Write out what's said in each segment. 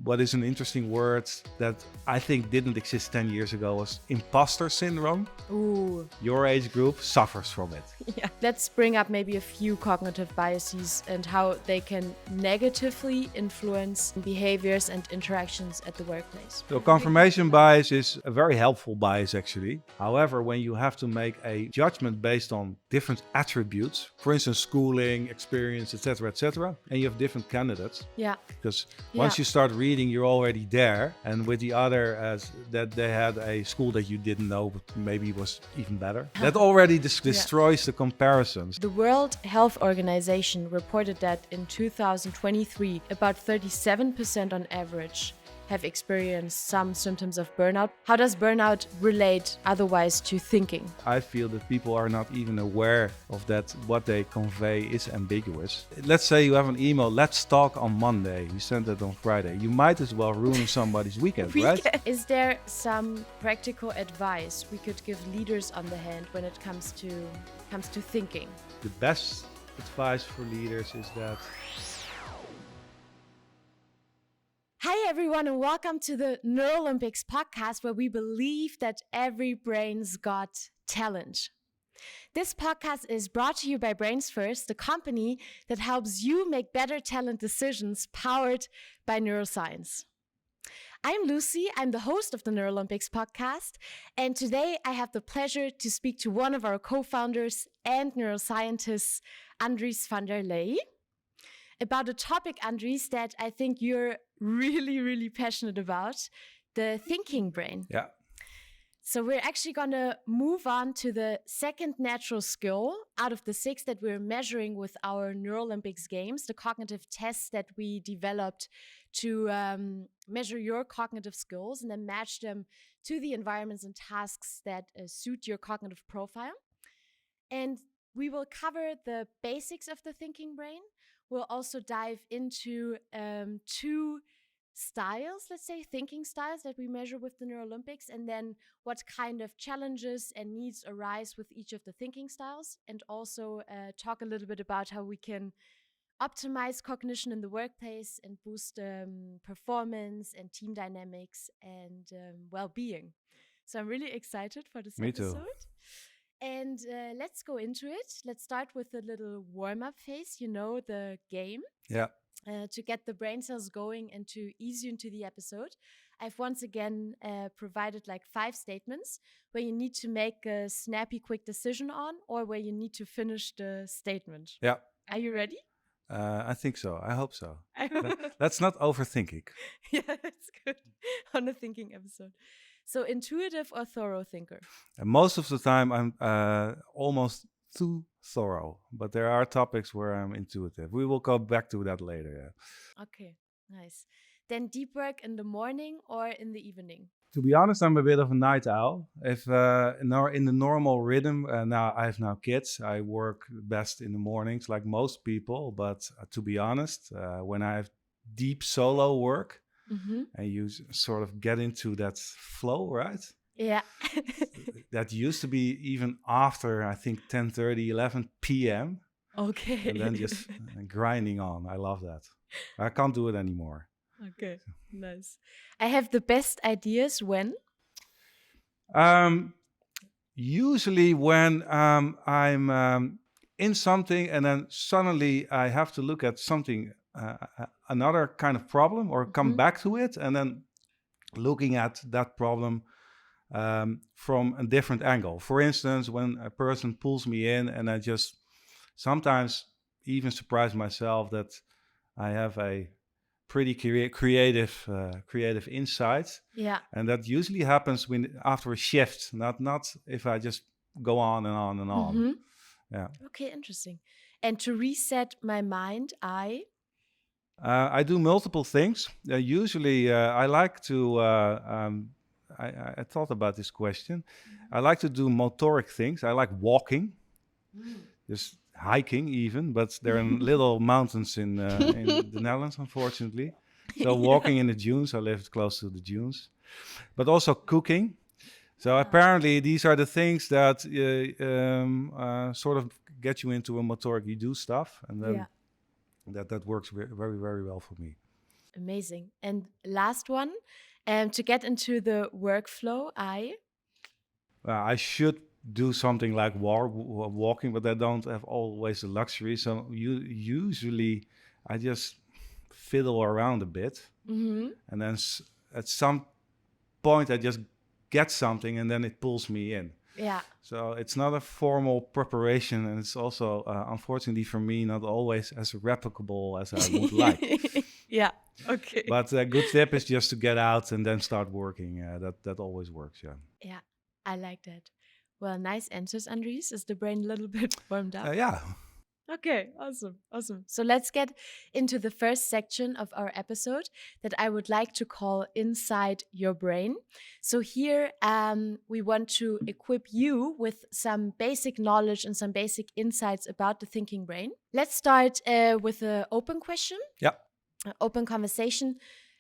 what is an interesting word that I think didn't exist 10 years ago was imposter syndrome. Ooh. Your age group suffers from it. Yeah. Let's bring up maybe a few cognitive biases and how they can negatively influence behaviors and interactions at the workplace. So confirmation bias is a very helpful bias actually. However, when you have to make a judgment based on different attributes, for instance, schooling, experience, etc., and you have different candidates. Yeah. Because once you start reading, you're already there. And with the other, that they had a school that you didn't know, but maybe was even better. That already destroys the comparisons. The World Health Organization reported that in 2023, about 37% on average have experienced some symptoms of burnout. How does burnout relate otherwise to thinking? I feel that people are not even aware of that. What they convey is ambiguous. Let's say you have an email, let's talk on Monday. You send it on Friday. You might as well ruin somebody's weekend, right? Is there some practical advice we could give leaders on the hand when it comes to thinking? The best advice for leaders is that... Hi everyone and welcome to the Neurolympics podcast, where we believe that every brain's got talent. This podcast is brought to you by BrainsFirst, the company that helps you make better talent decisions powered by neuroscience. I'm Lucy, I'm the host of the Neurolympics podcast, and today I have the pleasure to speak to one of our co-founders and neuroscientists, Andries Van Der Leij, about a topic, Andries, that I think you're really, really passionate about, the thinking brain. Yeah. So we're actually going to move on to the second natural skill out of the 6 that we're measuring with our Neurolympics games, the cognitive tests that we developed to measure your cognitive skills and then match them to the environments and tasks that suit your cognitive profile. And we will cover the basics of the thinking brain. We'll also dive into 2 styles, let's say thinking styles that we measure with the Neurolympics, and then what kind of challenges and needs arise with each of the thinking styles, and also talk a little bit about how we can optimize cognition in the workplace and boost performance and team dynamics and well-being. So I'm really excited for this episode. Me too. And let's go into it. Let's start with a little warm-up phase, the game. Yeah. To get the brain cells going and to ease you into the episode. I've once again provided like 5 statements where you need to make a snappy, quick decision on, or where you need to finish the statement. Yeah. Are you ready? I think so. I hope so. Let's not overthink it. Yeah, that's good. On a thinking episode. So, intuitive or thorough thinker? And most of the time, I'm almost too thorough, but there are topics where I'm intuitive. We will go back to that later. Yeah. Okay, nice. Then deep work in the morning or in the evening? To be honest, I'm a bit of a night owl. If in the normal rhythm, now I have kids, I work best in the mornings like most people. But to be honest, when I have deep solo work, and you sort of get into that flow, right? Yeah. That used to be even after, I think, 10:30, 11 p.m. Okay. And then just grinding on. I love that. I can't do it anymore. Okay, nice. I have the best ideas when? Usually when I'm in something and then suddenly I have to look at something, another kind of problem, or come back to it, and then looking at that problem from a different angle. For instance, when a person pulls me in and I just sometimes even surprise myself that I have a pretty creative insight. Yeah. And that usually happens after a shift, not if I just go on and on and on. Yeah. Okay, interesting. And to reset my mind, I do multiple things. Usually, I like to. I thought about this question. I like to do motoric things. I like walking, just hiking even. But there are little mountains in the Netherlands, unfortunately. So walking in the dunes. I live close to the dunes, but also cooking. So apparently, these are the things that sort of get you into a motoric. You do stuff, and then that works very, very well for me. Amazing. And last one, to get into the workflow, I should do something like walking, but I don't have always the luxury. So usually I just fiddle around a bit, and then at some point I just get something, and then it pulls me in. Yeah. So it's not a formal preparation, and it's also, unfortunately for me, not always as replicable as I would like. Yeah. Okay. But a good tip is just to get out and then start working. That always works. Yeah. Yeah, I like that. Well, nice answers, Andries. Is the brain a little bit warmed up? Yeah. Okay, awesome, awesome. So let's get into the first section of our episode that I would like to call Inside Your Brain. So here we want to equip you with some basic knowledge and some basic insights about the thinking brain. Let's start with an open question. Yeah. An open conversation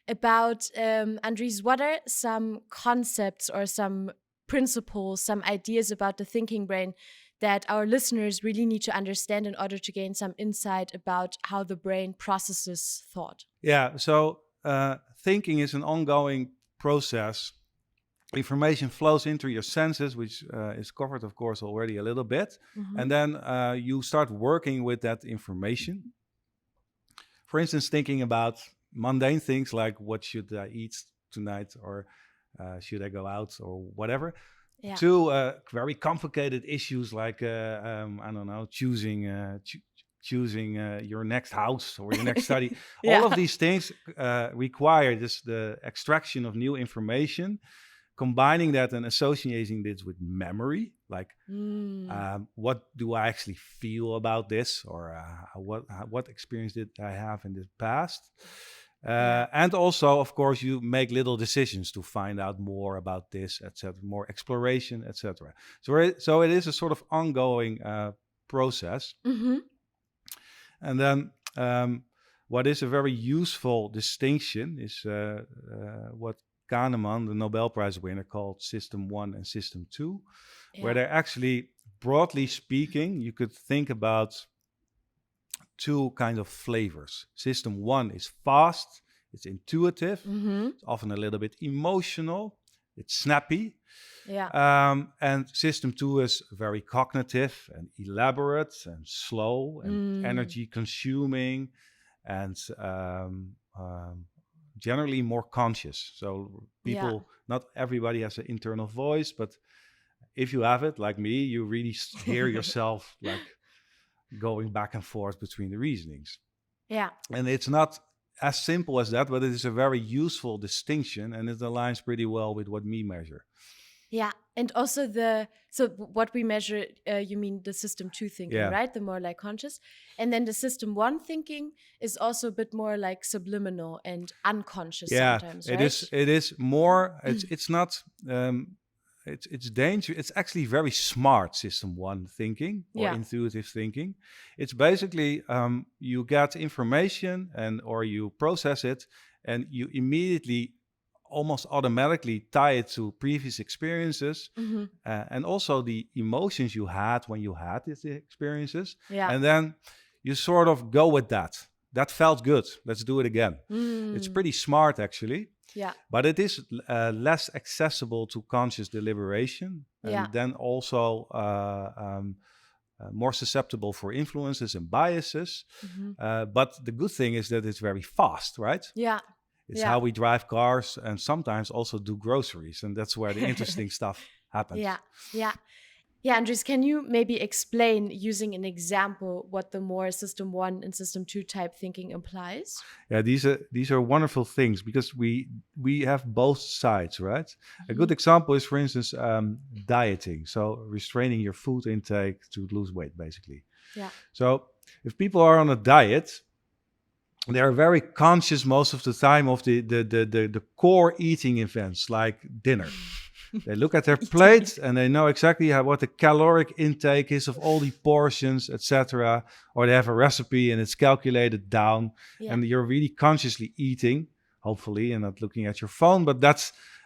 about, Andries, what are some concepts or some principles, some ideas about the thinking brain that our listeners really need to understand in order to gain some insight about how the brain processes thought? Yeah, so thinking is an ongoing process. Information flows into your senses, which is covered, of course, already a little bit. And then you start working with that information. For instance, thinking about mundane things like what should I eat tonight, or should I go out, or whatever. Yeah. To very complicated issues like, I don't know, choosing your next house or your next study. Yeah. All of these things require the extraction of new information, combining that and associating this with memory, like what do I actually feel about this, or what experience did I have in the past? And also, of course, you make little decisions to find out more about this, etc., more exploration, etc. So it is a sort of ongoing process. And then what is a very useful distinction is what Kahneman, the Nobel Prize winner, called System 1 and System 2, where they're actually, broadly speaking, you could think about two kinds of flavors. System 1 is fast, it's intuitive, it's often a little bit emotional, it's snappy. And System 2 is very cognitive and elaborate and slow and energy consuming and generally more conscious. So people, not everybody has an internal voice, but if you have it, like me, you really hear yourself like going back and forth between the reasonings. Yeah. And it's not as simple as that, but it is a very useful distinction, and it aligns pretty well with what we measure. Yeah. And also so what we measure, you mean the System 2 thinking, right? The more like conscious. And then the System 1 thinking is also a bit more like subliminal and unconscious sometimes, right? It is more, it's not, it's dangerous. It's actually very smart System 1 thinking or intuitive thinking. It's basically, you get information or you process it, and you immediately almost automatically tie it to previous experiences and also the emotions you had when you had these experiences. And then you sort of go with that. That felt good. Let's do it again. It's pretty smart, actually. Yeah. But it is less accessible to conscious deliberation, and then also more susceptible for influences and biases. But the good thing is that it's very fast, right? Yeah. It's how we drive cars and sometimes also do groceries. And that's where the interesting stuff happens. Yeah, Andries, can you maybe explain, using an example, what the more System 1 and System 2 type thinking implies? Yeah, these are wonderful things because we have both sides, right? A good example is, for instance, dieting. So restraining your food intake to lose weight, basically. Yeah. So if people are on a diet, they are very conscious most of the time of the core eating events like dinner. They look at their plate and they know exactly what the caloric intake is of all the portions, etc. Or they have a recipe and it's calculated down, and you're really consciously eating, hopefully, and not looking at your phone. But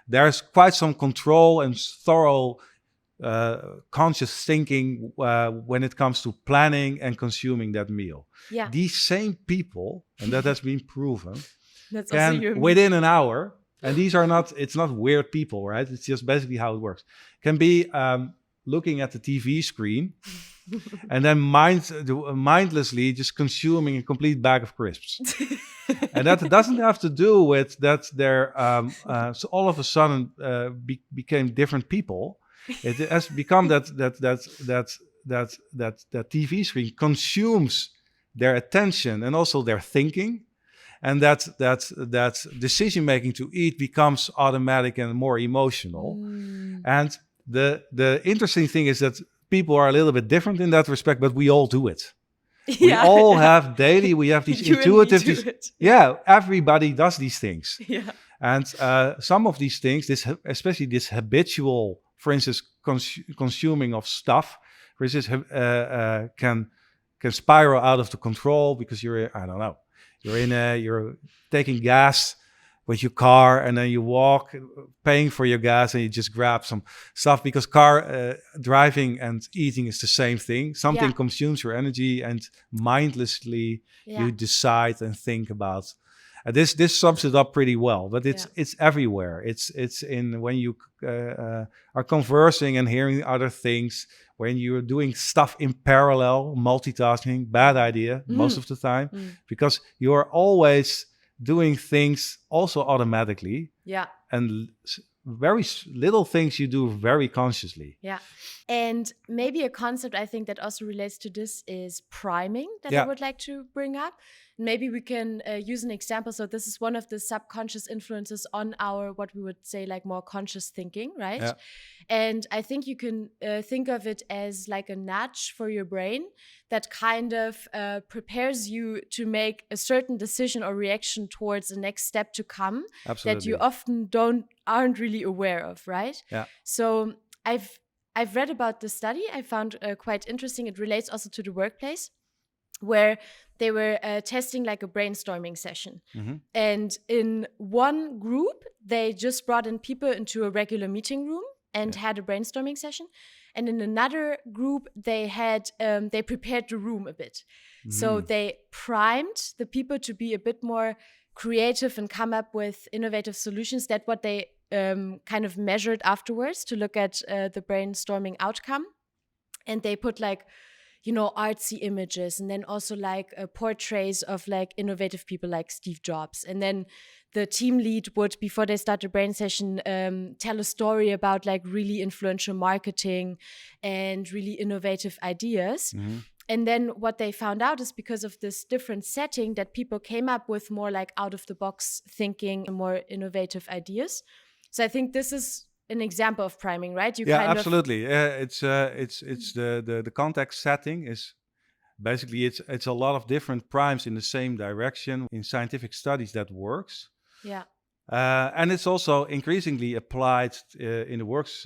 there's quite some control and thorough conscious thinking when it comes to planning and consuming that meal. Yeah. These same people, and that has been proven, That's also you and me. within an hour, and these are not, it's not weird people, right? It's just basically how it works. Can be looking at the TV screen and then mindlessly just consuming a complete bag of crisps. And that doesn't have to do with that they're so all of a sudden became different people. It has become that TV screen consumes their attention and also their thinking, and that decision making to eat becomes automatic and more emotional. And the interesting thing is that people are a little bit different in that respect, but we all do it. We all have daily, we have these intuitive, everybody does these things. Yeah. And some of these things, especially this habitual, for instance, consuming of stuff, for instance, can spiral out of the control because you're taking gas with your car, and then you walk, paying for your gas, and you just grab some stuff because car driving and eating is the same thing. Something consumes your energy, and mindlessly you decide and think about. This sums it up pretty well, but it's everywhere. It's in when you are conversing and hearing other things, when you're doing stuff in parallel, multitasking, bad idea most of the time, because you're always doing things also automatically. Yeah. And very little things you do very consciously. Yeah. And maybe a concept I think that also relates to this is priming that I would like to bring up. Maybe we can use an example. So this is one of the subconscious influences on our, what we would say, like more conscious thinking, right? Yeah. And I think you can think of it as like a nudge for your brain that kind of prepares you to make a certain decision or reaction towards the next step to come. Absolutely. That you often aren't really aware of, right? Yeah. So I've read about the study. I found quite interesting. It relates also to the workplace, where they were testing like a brainstorming session. And in one group, they just brought in people into a regular meeting room and had a brainstorming session. And in another group, they prepared the room a bit. So they primed the people to be a bit more creative and come up with innovative solutions. That's what they kind of measured afterwards to look at the brainstorming outcome. And they put like, artsy images, and then also like portraits of like innovative people like Steve Jobs. And then the team lead would, before they start the brain session, tell a story about like really influential marketing and really innovative ideas. And then what they found out is because of this different setting that people came up with more like out of the box thinking and more innovative ideas. So I think this is an example of priming, right? Absolutely. It's the context setting is basically it's a lot of different primes in the same direction. In scientific studies, that works. Yeah. And it's also increasingly applied in the works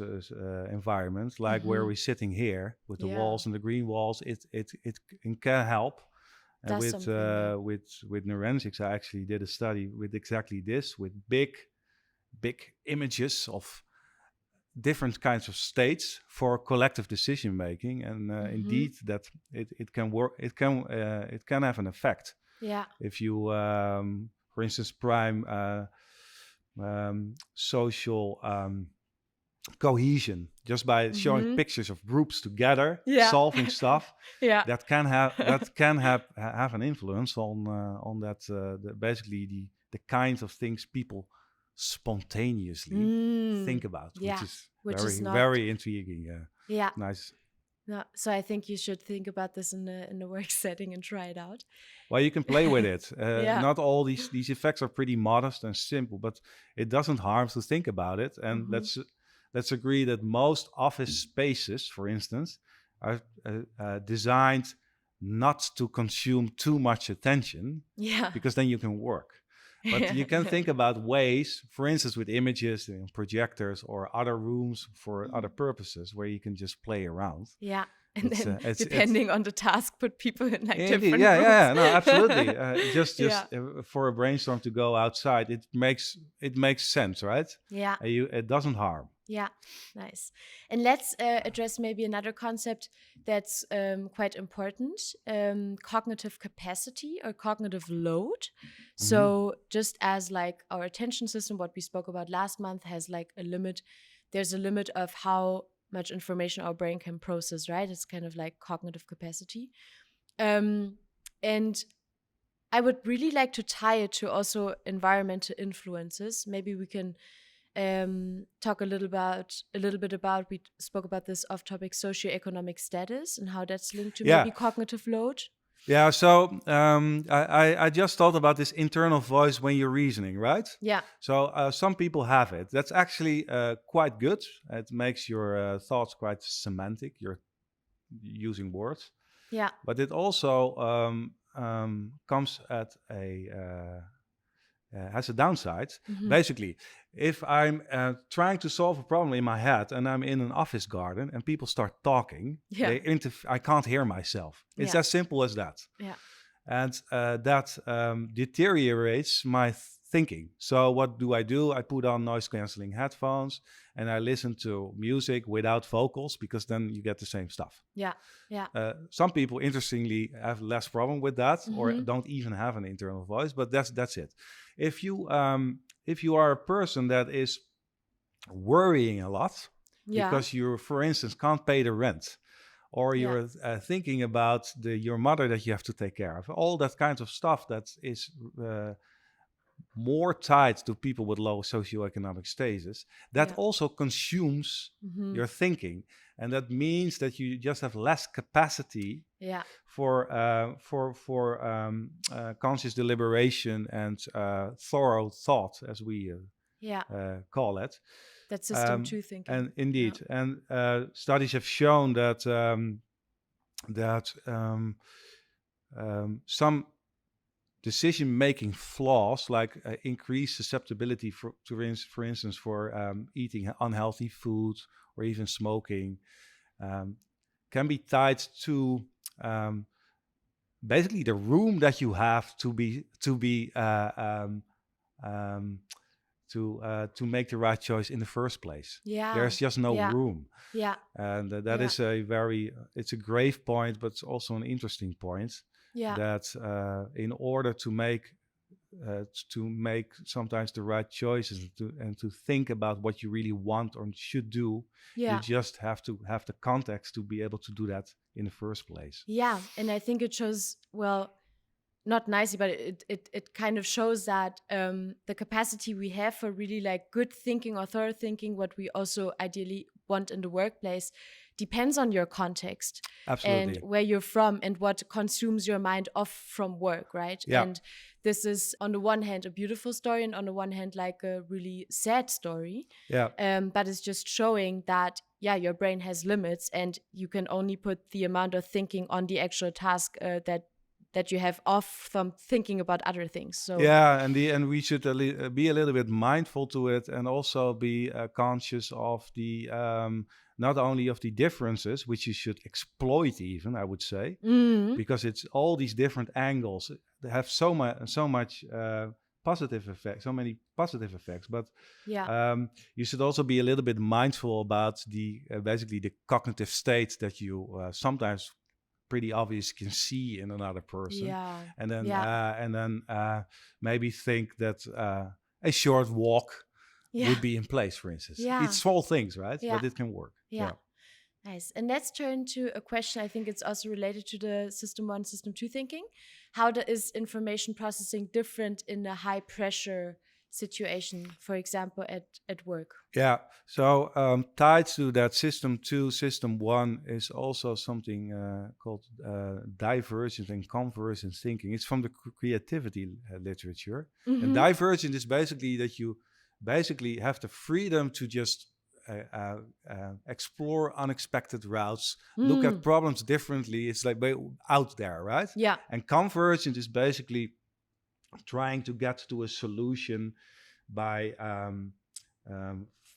environment, like where we're sitting here with the walls and the green walls. It can help. And with Neuroscientist, I actually did a study with exactly this, with big images of different kinds of states for collective decision making, and indeed that it can work. It can have an effect. Yeah. If you, for instance, prime social cohesion just by showing pictures of groups together solving stuff, that can have an influence on that basically the kinds of things people spontaneously think about, which is very intriguing. Nice. No, so I think you should think about this in the work setting and try it out. Well, you can play with it. Not all these effects are pretty modest and simple, but it doesn't harm to think about it. And let's agree that most office spaces, for instance, are designed not to consume too much attention, because then you can work. But you can think about ways, for instance, with images and projectors or other rooms for other purposes where you can just play around. Yeah. And then depending on the task, put people in like different rooms. No, absolutely. Just for a brainstorm to go outside, it makes sense, right? Yeah. It doesn't harm. Yeah, nice. And let's address maybe another concept that's quite important, cognitive capacity or cognitive load. So just as like our attention system, what we spoke about last month, has like a limit, there's a limit of how much information our brain can process, right? It's kind of like cognitive capacity. And I would really like to tie it to also environmental influences. Maybe we can talk a little bit about, we spoke about this off topic, socioeconomic status and how that's linked to Yeah. maybe cognitive load. Yeah, so I just thought about this internal voice when you're reasoning, right? Yeah. So some people have it. That's actually quite good. It makes your thoughts quite semantic. You're using words. Yeah. But it also comes at has a downside. Basically, if I'm trying to solve a problem in my head and I'm in an office garden and people start talking, Yeah. I can't hear myself. It's as simple as that. Yeah. And that deteriorates my thinking. So what do? I put on noise cancelling headphones and I listen to music without vocals, because then you get the same stuff. Yeah. Yeah. Some people, interestingly, have less problem with that, or don't even have an internal voice. But that's it. If you are a person that is worrying a lot because you, for instance, can't pay the rent, or you're thinking about your mother that you have to take care of, all that kind of stuff that is more tied to people with low socioeconomic status, that also consumes your thinking. And that means that you just have less capacity for conscious deliberation and thorough thought, as we call it. That's system 2 thinking. And indeed, and studies have shown that some decision-making flaws, like increased susceptibility for instance, for eating unhealthy food or even smoking, can be tied to basically the room that you have to make the right choice in the first place. There's just no room. And that is it's a grave point, but it's also an interesting point. That in order to make sometimes the right choices and to think about what you really want or should do, you just have to have the context to be able to do that in the first place. And I think it shows, well, not nicely, but it kind of shows that the capacity we have for really like good thinking or thorough thinking, what we also ideally want in the workplace, depends on your context. Absolutely. And where you're from and what consumes your mind off from work, right? And this is on the one hand a beautiful story, and on the one hand like a really sad story. But it's just showing that your brain has limits, and you can only put the amount of thinking on the actual task that you have off from thinking about other things. So and we should be a little bit mindful to it, and also be conscious of the not only of the differences, which you should exploit even, I would say, because it's all these different angles that have so much positive effects, so many positive effects. But you should also be a little bit mindful about the basically the cognitive states that you sometimes pretty obvious can see in another person, and then maybe think that a short walk would be in place, for instance. It's small things, right? But it can work. Nice. And let's turn to a question. I think it's also related to the system 1, system 2 thinking. How is information processing different in a high pressure situation, for example, at work? So tied to that system 2, system 1 is also something called divergent and convergent thinking. It's from the creativity literature. And divergent is basically that you basically have the freedom to just explore unexpected routes, look at problems differently. It's like out there, right? And convergent is basically trying to get to a solution by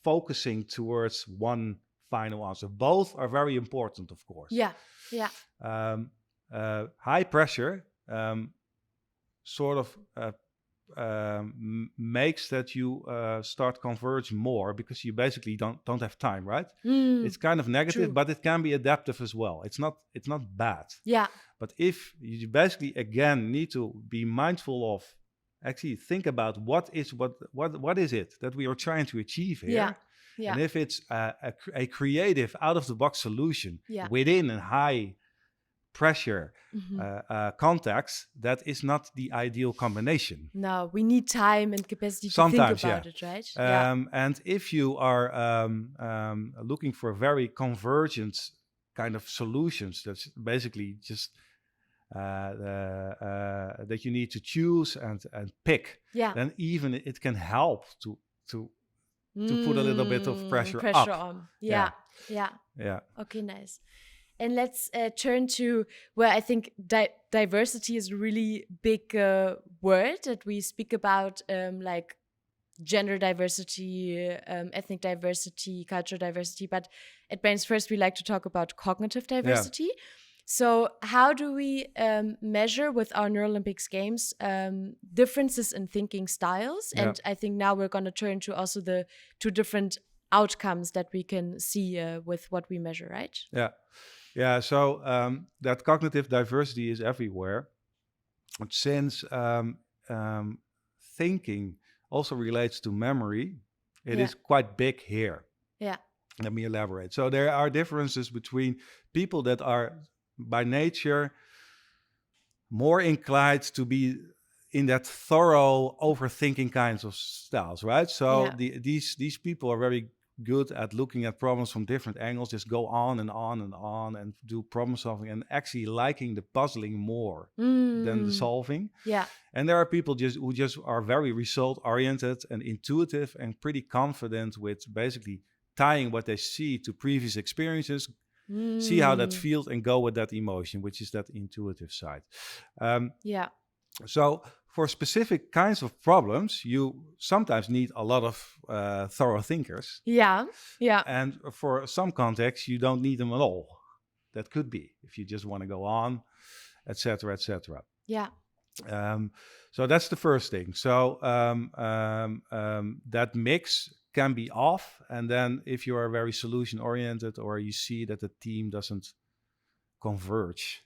focusing towards one final answer. Both are very important, of course. High pressure sort of makes that you start converge more because you basically don't have time, right? It's kind of negative, True. but it can be adaptive as well. It's not bad. Yeah. But if you basically again need to be mindful of, actually think about what is it that we are trying to achieve here. Yeah. Yeah. And if it's a creative out of the box solution within a high pressure context, that is not the ideal combination. No, we need time and capacity Sometimes, to think about it, right? And if you are looking for very convergent kind of solutions, that's basically just that you need to choose and pick, then even it can help to put a little bit of pressure up. On. Yeah. Okay, nice. And let's turn to where I think diversity is a really big word that we speak about, like gender diversity, ethnic diversity, cultural diversity. But at BrainsFirst, we like to talk about cognitive diversity. Yeah. So how do we measure with our Neurolympics games differences in thinking styles? And I think now we're going to turn to also the two different outcomes that we can see with what we measure, right? Yeah, so that cognitive diversity is everywhere. Since thinking also relates to memory, it is quite big here. Yeah. Let me elaborate. So there are differences between people that are by nature more inclined to be in that thorough overthinking kinds of styles, right? So these people are very good at looking at problems from different angles, just go on and on and on and do problem solving, and actually liking the puzzling more than the solving. Yeah. And there are people who just are very result oriented and intuitive and pretty confident with basically tying what they see to previous experiences, see how that feels and go with that emotion, which is that intuitive side. So for specific kinds of problems, you sometimes need a lot of thorough thinkers. Yeah. And for some contexts, you don't need them at all. That could be if you just want to go on, etc., etc. Yeah. So that's the first thing. So that mix can be off, and then if you are very solution oriented or you see that the team doesn't converge,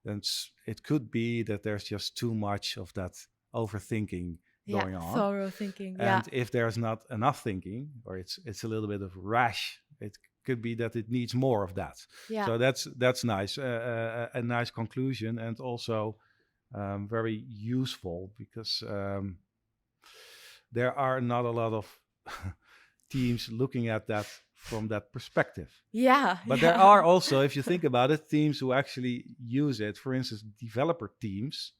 then it could be that there's just too much of that overthinking going on. Thorough thinking. And if there's not enough thinking, or it's a little bit of rash, it could be that it needs more of that. So that's nice, a nice conclusion, and also very useful, because there are not a lot of teams looking at that from that perspective. But there are also, if you think about it, teams who actually use it. For instance, developer teams,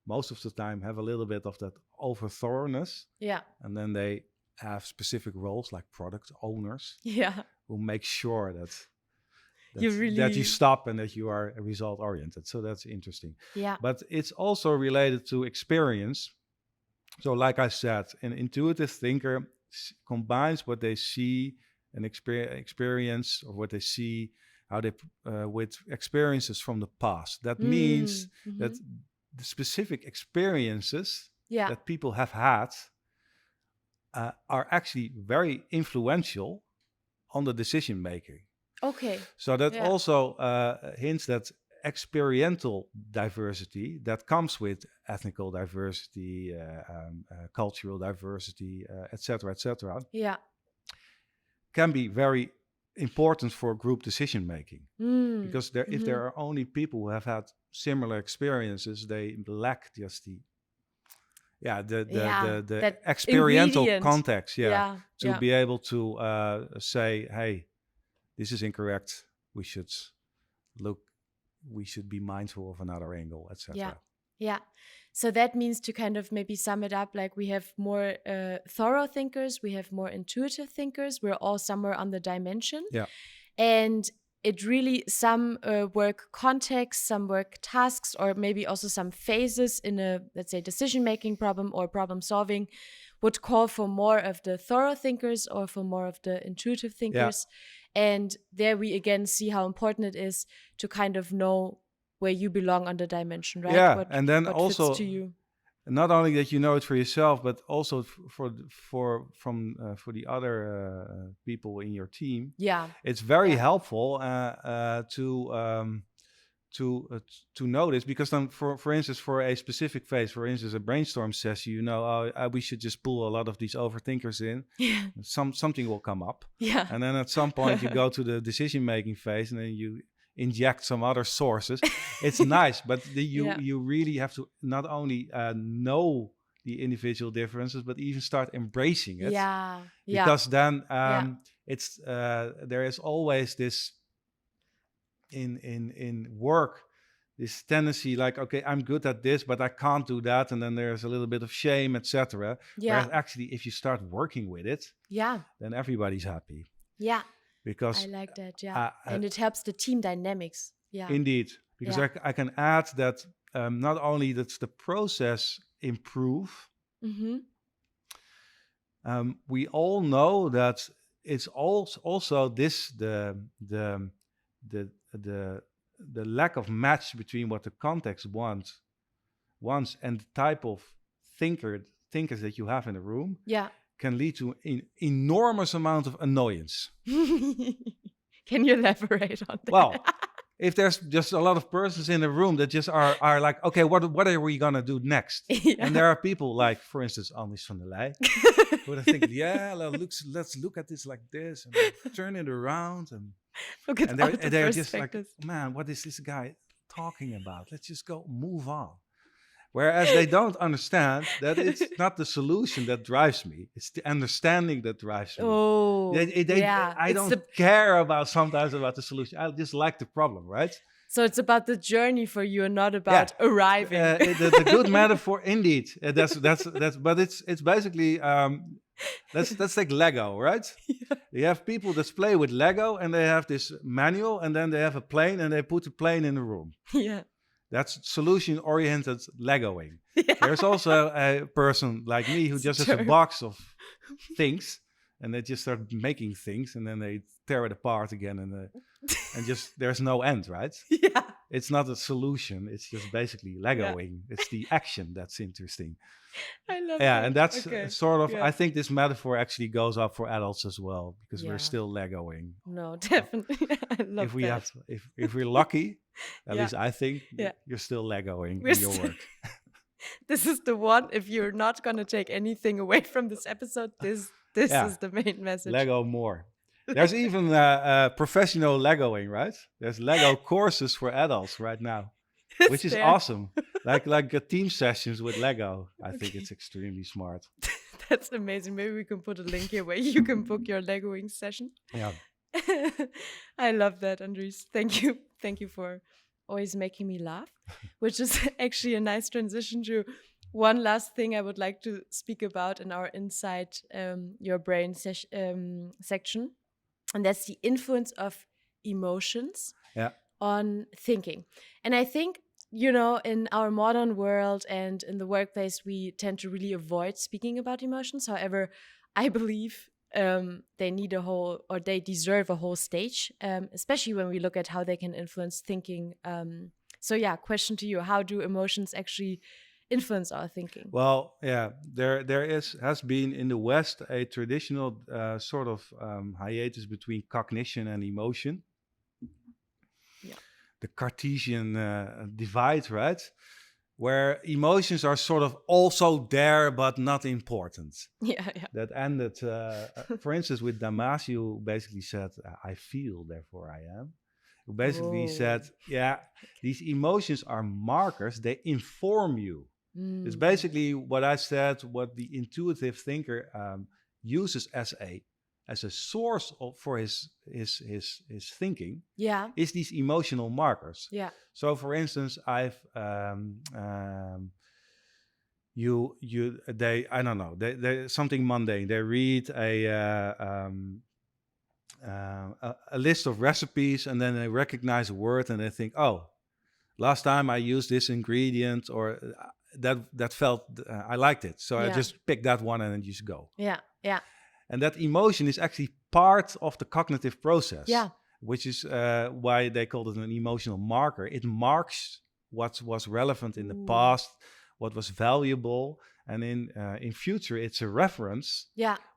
most of the time have a little bit of that over thoroughness. And then they have specific roles like product owners who make sure that you stop and that you are result oriented. So that's interesting. But it's also related to experience. So like I said, an intuitive thinker combines what they see and experience, or what they see, how they with experiences from the past. That means that the specific experiences that people have had are actually very influential on the decision making. Okay. So that also hints that experiential diversity that comes with ethnical diversity, cultural diversity, etc., can be very important for group decision making. Because if there are only people who have had similar experiences, they lack just the experiential context, to be able to say, hey, this is incorrect. We should be mindful of another angle, etc. So that means, to kind of maybe sum it up, like we have more thorough thinkers, we have more intuitive thinkers. We're all somewhere on the dimension. And it really, some work context, some work tasks, or maybe also some phases in a, let's say, decision-making problem or problem solving would call for more of the thorough thinkers or for more of the intuitive thinkers. And there we again see how important it is to kind of know where you belong on the dimension, right? And then what also fits to you. not only that you know it for yourself, but also for the other people in your team. Yeah. It's very Yeah. helpful to notice, because then, for instance, for a specific phase, for instance, a brainstorm session, you know, we should just pull a lot of these overthinkers in. Yeah. Something will come up. Yeah. And then at some point you go to the decision making phase, and then you inject some other sources. It's nice, but you really have to not only know the individual differences, but even start embracing it. Yeah. Because then it's there is always this in work, this tendency like, okay, I'm good at this, but I can't do that, and then there's a little bit of shame, etc. Whereas actually, if you start working with it, then everybody's happy. Yeah. Because I like that. Yeah. And it helps the team dynamics. Yeah. Indeed. Because I can add that not only does the process improve, we all know that it's also this the lack of match between what the context wants and the type of thinkers that you have in the room can lead to an enormous amount of annoyance. Can you elaborate on that? Well, if there's just a lot of persons in the room that just are like, okay, what are we gonna do next? And there are people like, for instance, Andries Van Der Leij, who are thinking, let's look at this like this and turn it around, and they're just like, man, what is this guy talking about? Let's just go move on. Whereas they don't understand that it's not the solution that drives me. It's the understanding that drives me. Oh, I don't care sometimes about the solution. I just like the problem, right? So it's about the journey for you and not about arriving. The good metaphor, indeed. That's. But it's basically let's take Lego, right? Yeah. You have people that play with Lego, and they have this manual, and then they have a plane, and they put the plane in the room. Yeah. That's solution-oriented Legoing. Yeah. There's also a person like me who just has a box of things, and they just start making things, and then they tear it apart again, and just there's no end, right? Yeah. It's not a solution. It's just basically Legoing. Yeah. It's the action that's interesting. I love that. Yeah, and that's sort of, I think this metaphor actually goes up for adults as well, because we're still Legoing. No, definitely. I love that. If we're lucky, at least I think, you're still Legoing in your work. This is the one, if you're not going to take anything away from this episode, this is the main message. Lego more. There's even professional Legoing, right? There's Lego courses for adults right now, which is awesome. Like team sessions with Lego. I think it's extremely smart. That's amazing. Maybe we can put a link here where you can book your Legoing session. Yeah. I love that, Andries. Thank you. Thank you for always making me laugh, which is actually a nice transition to one last thing I would like to speak about in our Inside Your Brain section. And that's the influence of emotions on thinking. And I think, in our modern world and in the workplace, we tend to really avoid speaking about emotions. However, I believe they deserve a whole stage, especially when we look at how they can influence thinking. Question to you: how do emotions actually influence our thinking? Well, there has been in the West a traditional sort of hiatus between cognition and emotion. Yeah. The Cartesian divide, right? Where emotions are sort of also there, but not important. Yeah. That ended, for instance, with Damasio, who basically said, I feel, therefore I am. Who basically said, these emotions are markers, they inform you. It's basically what I said, what the intuitive thinker uses as a source for his thinking. Yeah, is these emotional markers. Yeah. So, for instance, I've they something mundane. They read a list of recipes, and then they recognize a word, and they think, oh, last time I used this ingredient, or that felt I liked it, so I just picked that one and then just go. Yeah. And that emotion is actually part of the cognitive process. Yeah. Which is why they called it an emotional marker. It marks what was relevant in the past, what was valuable, and in future it's a reference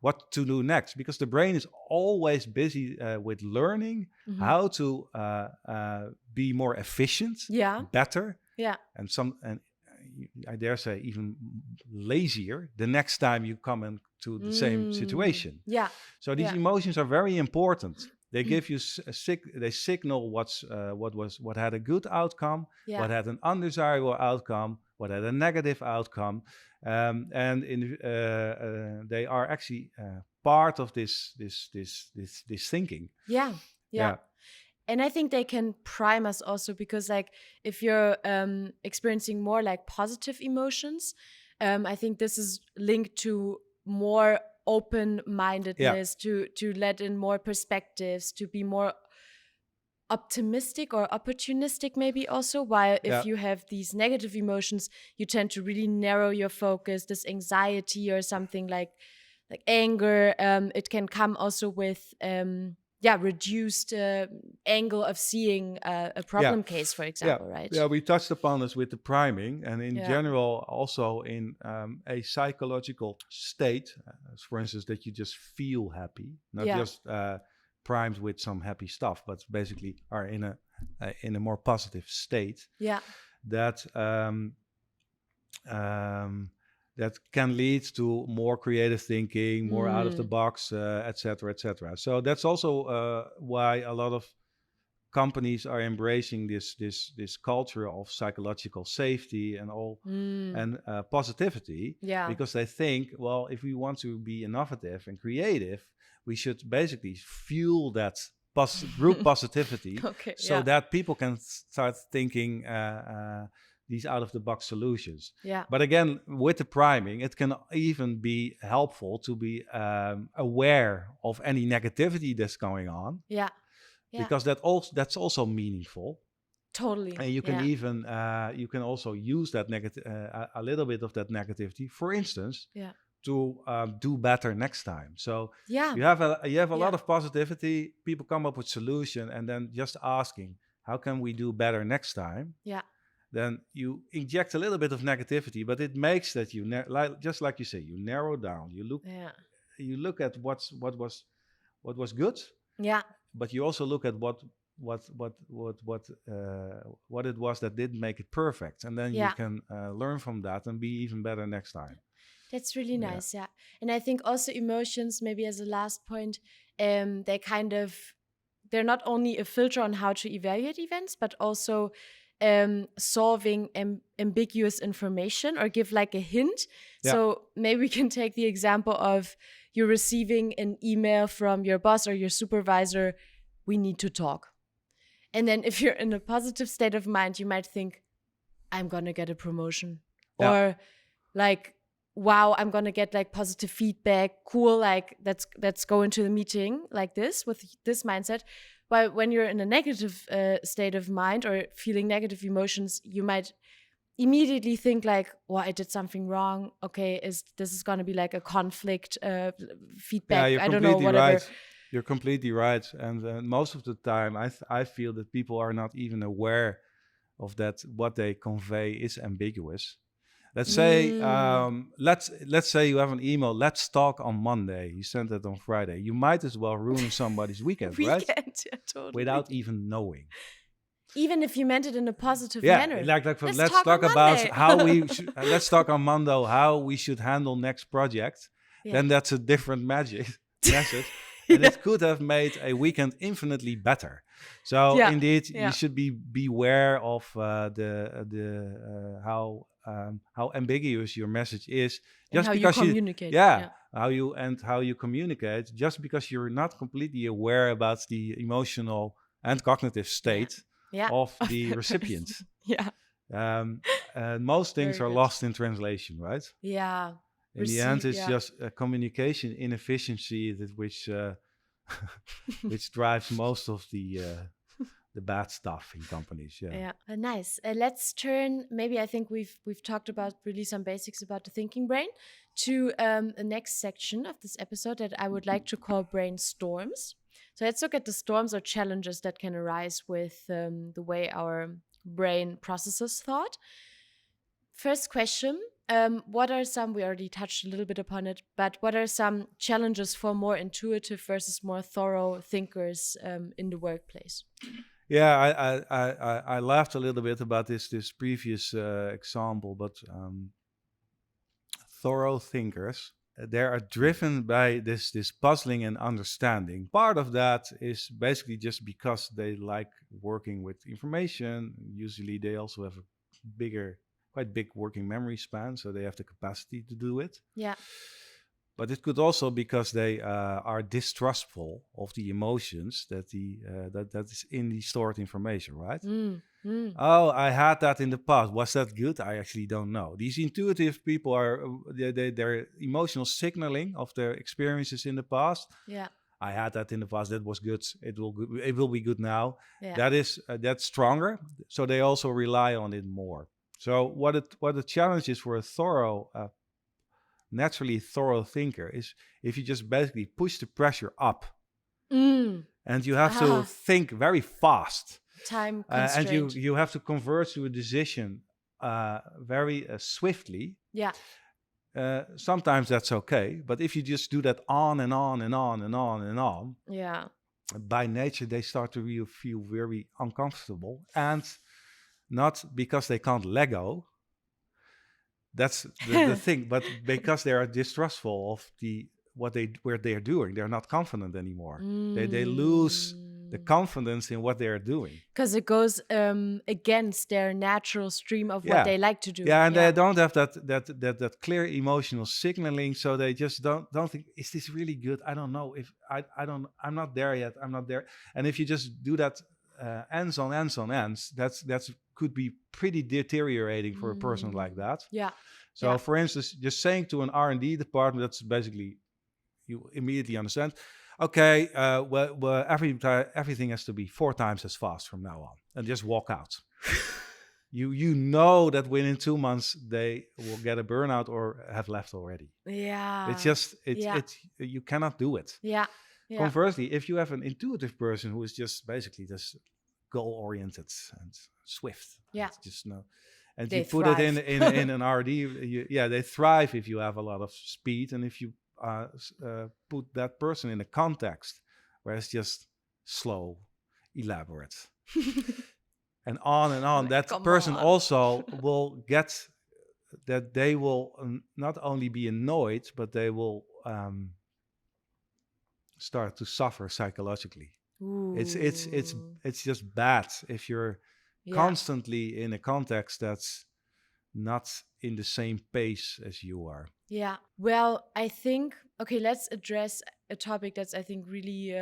what to do next, because the brain is always busy with learning how to be more efficient, better, and I dare say even lazier the next time you come into the same situation. So these emotions are very important. They give you they signal what had a good outcome, what had an undesirable outcome, what had a negative outcome, and they are actually part of this thinking. Yeah. And I think they can prime us also, because like if you're experiencing more like positive emotions, I think this is linked to more open-mindedness, to let in more perspectives, to be more optimistic or opportunistic maybe also, while if you have these negative emotions, you tend to really narrow your focus. This anxiety or something like anger, it can come also with reduced angle of seeing a problem case, for example, right? Yeah, we touched upon this with the priming, and in general also in a psychological state, for instance, that you just feel happy, not just primed with some happy stuff, but basically are in a more positive state. That that can lead to more creative thinking, more out of the box, etc., etc. So that's also why a lot of companies are embracing this culture of psychological safety and all and positivity, because they think, well, if we want to be innovative and creative, we should basically fuel that group positivity, that people can start thinking these out-of-the-box solutions. But again, with the priming, it can even be helpful to be aware of any negativity that's going on. Because that's also meaningful. Totally. And you can even you can also use that a little bit of that negativity, for instance, to do better next time. So you have a lot of positivity. People come up with solution, and then just asking, how can we do better next time? Then you inject a little bit of negativity, but it makes that you just like you say, you narrow down. You look at what was good. But you also look at what it was that didn't make it perfect, and then you can learn from that and be even better next time. That's really nice. And I think also emotions, maybe as a last point, they're not only a filter on how to evaluate events, but also solving ambiguous information or give like a hint. So maybe we can take the example of you're receiving an email from your boss or your supervisor, we need to talk. And then if you're in a positive state of mind, you might think, I'm going to get a promotion. Or like, wow, I'm going to get like positive feedback. Cool. Like let's go into the meeting like this, with this mindset. But when you're in a negative state of mind or feeling negative emotions, you might immediately think like, well, I did something wrong. Okay, this is going to be like a conflict feedback. I don't know, whatever. Right. You're completely right. And most of the time, I feel that people are not even aware of that. What they convey is ambiguous. Let's say, let's say you have an email. Let's talk on Monday. You sent it on Friday. You might as well ruin somebody's weekend, right? Totally. Without even knowing. Even if you meant it in a positive manner. Let's talk about how we let's talk on Monday how we should handle next project. Then that's a different message. And it could have made a weekend infinitely better. So indeed, you should beware of how ambiguous your message is, just and because you communicate. How you communicate, just because you're not completely aware about the emotional and cognitive state of the recipient. And most things are lost in translation, right? In the end, it's just a communication inefficiency which drives most of the bad stuff in companies. Nice. Let's turn. Maybe I think we've talked about really some basics about the thinking brain, to the next section of this episode that I would like to call brainstorms. So let's look at the storms or challenges that can arise with the way our brain processes thought. First question. What are some, we already touched a little bit upon it, but what are some challenges for more intuitive versus more thorough thinkers in the workplace? Yeah, I laughed a little bit about this previous example, but thorough thinkers, they are driven by this puzzling and understanding. Part of that is basically just because they like working with information. Usually, they also have a quite big working memory span, so they have the capacity to do it. Yeah. But it could also because they are distrustful of the emotions that that is in the stored information, right? Oh, I had that in the past. Was that good? I actually don't know. These intuitive people are their emotional signaling of their experiences in the past. Yeah. I had that in the past. That was good. It will be good now. Yeah. That's stronger. So they also rely on it more. So what the challenge is for a naturally thorough thinker is if you just basically push the pressure up, and you have to think very fast. Time and constraint. you have to convert to a decision very swiftly. Yeah. Sometimes that's okay, but if you just do that on and on and on and on and on, Yeah. by nature they start to really feel very uncomfortable, and not because they can't let go. That's the thing, but because they are distrustful of what they're doing, they're not confident anymore. They lose the confidence in what they're doing because it goes against their natural stream of what they like to do. Yeah, and they don't have that clear emotional signaling, so they just don't think, is this really good? I don't know if I'm not there yet. I'm not there. And if you just do that ends on ends, that's could be pretty deteriorating for a person like that. Yeah. So, for instance, just saying to an R&D department, that's basically, you immediately understand, okay, well, everything has to be 4 times as fast from now on, and just walk out. You know that within 2 months they will get a burnout or have left already. Yeah. It's just it's you cannot do it. Yeah. Conversely, if you have an intuitive person who is just basically just goal oriented and swift, just know. And they you put thrive. It in an RD, they thrive if you have a lot of speed, and if you put that person in a context where it's just slow, elaborate, and on. That person also will get that they will not only be annoyed, but they will start to suffer psychologically. Ooh. It's just bad if you're constantly in a context that's not in the same pace as you are. Yeah. Well, I think, okay, let's address a topic that's, I think, really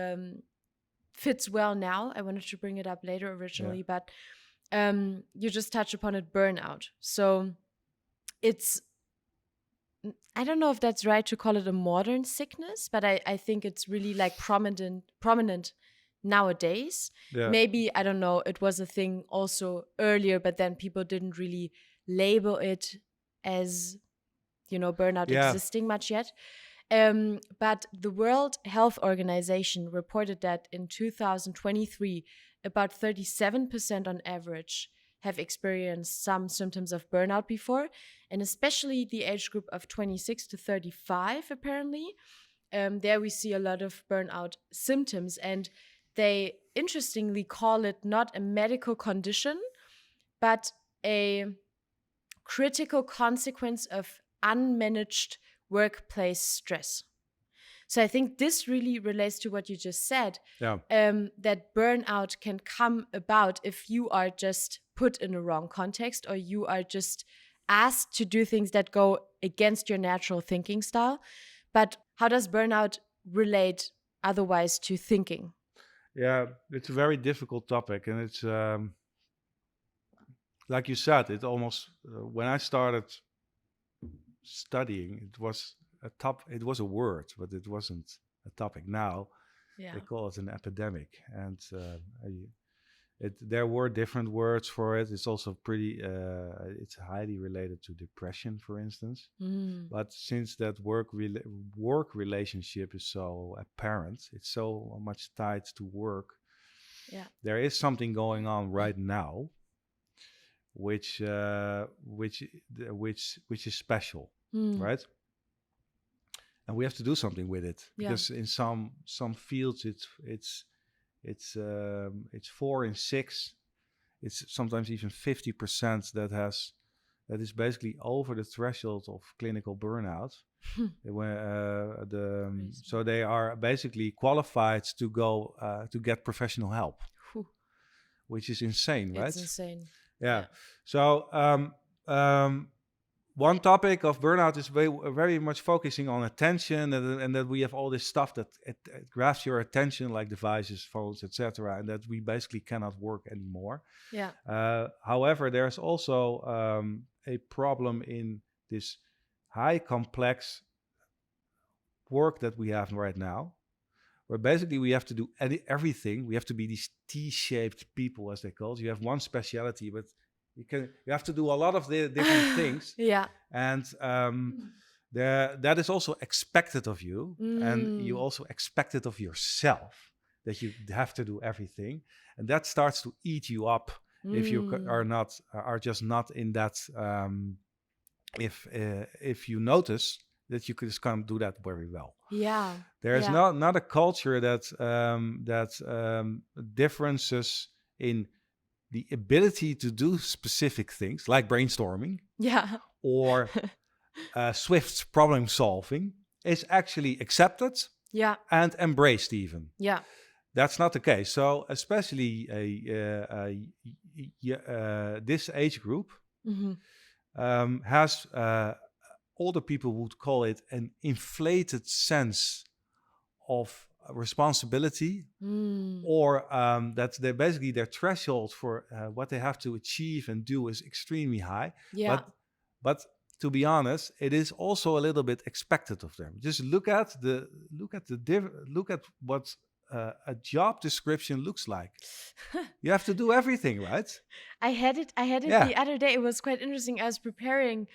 fits well now. I wanted to bring it up later originally, but you just touched upon it, burnout. So it's, I don't know if that's right to call it a modern sickness, but I think it's really like prominent nowadays. Yeah. Maybe, I don't know, it was a thing also earlier, but then people didn't really label it as, burnout existing much yet. But the World Health Organization reported that in 2023, about 37% on average have experienced some symptoms of burnout before, and especially the age group of 26 to 35, apparently. There we see a lot of burnout symptoms, and they interestingly call it not a medical condition, but a critical consequence of unmanaged workplace stress. So I think this really relates to what you just said, that burnout can come about if you are just put in a wrong context, or you are just asked to do things that go against your natural thinking style. But how does burnout relate otherwise to thinking? Yeah, it's a very difficult topic, and it's like you said, it almost when I started studying, it was a word, but it wasn't a topic. Now they call it an epidemic, and there were different words for it. It's also pretty it's highly related to depression, for instance. But since that work relationship is so apparent, it's so much tied to work, there is something going on right now. which is special, right? And we have to do something with it, because in some fields it's 4 in 6. It's sometimes even 50% that is basically over the threshold of clinical burnout. So they are basically qualified to go to get professional help, which is insane, right? It's insane. Yeah. So one topic of burnout is very much focusing on attention, and that we have all this stuff that it grabs your attention, like devices, phones, etc., and that we basically cannot work anymore. Yeah. However, there's also a problem in this high complex work that we have right now, where basically we have to do everything. We have to be these T-shaped people, as they call it. You have one specialty, but you have to do a lot of the different things. Yeah. And that is also expected of you, and you also expect it of yourself, that you have to do everything, and that starts to eat you up if you are just not in that. If you notice that you just can't do that very well. Yeah. There is not a culture that differences in the ability to do specific things like brainstorming, or swift problem solving is actually accepted, and embraced even. Yeah. That's not the case. So especially this age group has older people would call it an inflated sense of responsibility, or that they basically their threshold for what they have to achieve and do is extremely high. But to be honest, it is also a little bit expected of them. Just look at what a job description looks like. You have to do everything, right? I had it the other day. It was quite interesting. I was preparing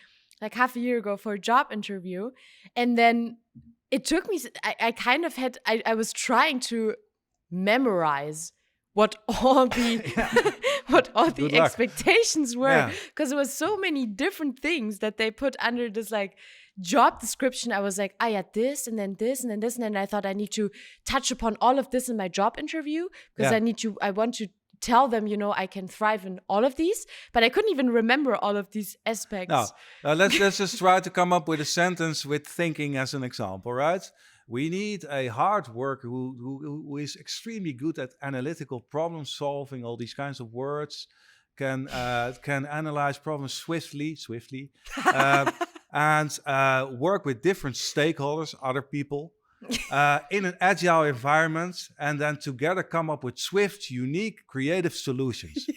like half a year ago for a job interview, and then it took me, I was trying to memorize what all the what all the expectations were, because there was so many different things that they put under this like job description. I was like, I had this and then this and then this, and then I thought I need to touch upon all of this in my job interview, because I want to tell them, I can thrive in all of these, but I couldn't even remember all of these aspects. No, let's just try to come up with a sentence with thinking as an example, right? We need a hard worker who is extremely good at analytical problem solving, all these kinds of words, can analyze problems swiftly, and work with different stakeholders, other people, in an agile environment, and then together come up with swift, unique, creative solutions.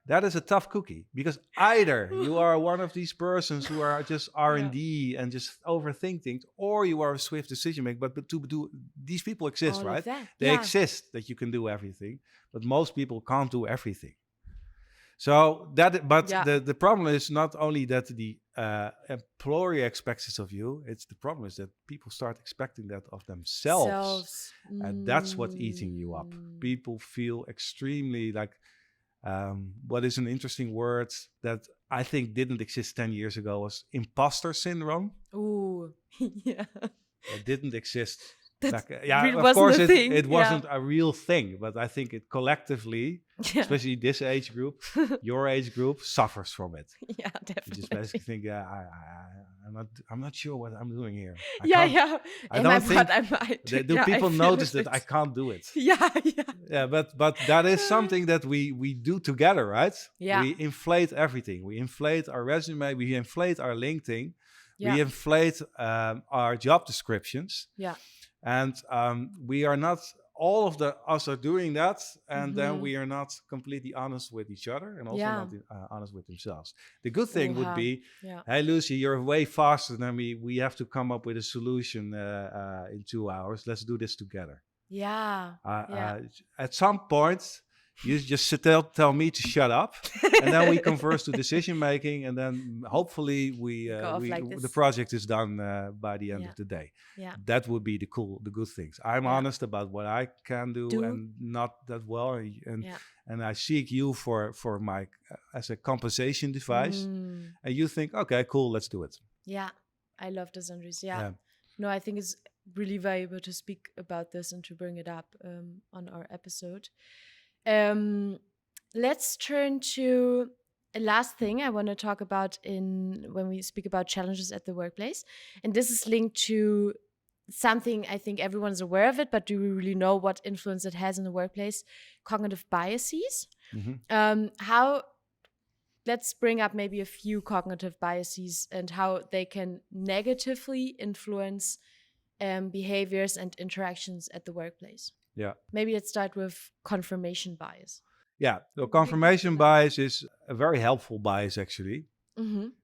That is a tough cookie, because either you are one of these persons who are just R&D and just overthink things, or you are a swift decision maker. But to do, these people exist, right? They exist, that you can do everything, but most people can't do everything. So the problem is not only that the employer expects it of you, the problem is that people start expecting that of themselves. And that's what's eating you up. People feel extremely like, what is an interesting word that I think didn't exist 10 years ago was imposter syndrome. Ooh, yeah. It didn't exist. Of course, it wasn't a real thing, but I think it collectively, especially this age group, your age group, suffers from it. Yeah, definitely. You just basically think, I'm not sure what I'm doing here. I don't think. Do people notice that I can't do it? Yeah, but that is something that we do together, right? Yeah. We inflate everything. We inflate our resume. We inflate our LinkedIn. We inflate our job descriptions. Yeah. And we are not, all of us are doing that, and then we are not completely honest with each other, and also not honest with themselves. The good thing would be, hey, Lucy, you're way faster than me. We have to come up with a solution in 2 hours. Let's do this together. Yeah. At some point, You just tell me to shut up, and then we converse to decision making, and then hopefully Go off like the this. project is done by the end Yeah. of the day. Yeah. That would be the good things. I'm Yeah. honest about what I can do and not that well, and I seek you for my as a compensation device, and you think, okay, cool, let's do it. Yeah, I love this, Andries. Yeah. No, I think it's really valuable to speak about this and to bring it up on our episode. Let's turn to a last thing I want to talk about when we speak about challenges at the workplace. And this is linked to something I think everyone's aware of it, but do we really know what influence it has in the workplace? Cognitive biases. Let's bring up maybe a few cognitive biases and how they can negatively influence behaviors and interactions at the workplace. Yeah. Maybe let's start with confirmation bias. Yeah, the confirmation bias is a very helpful bias, actually,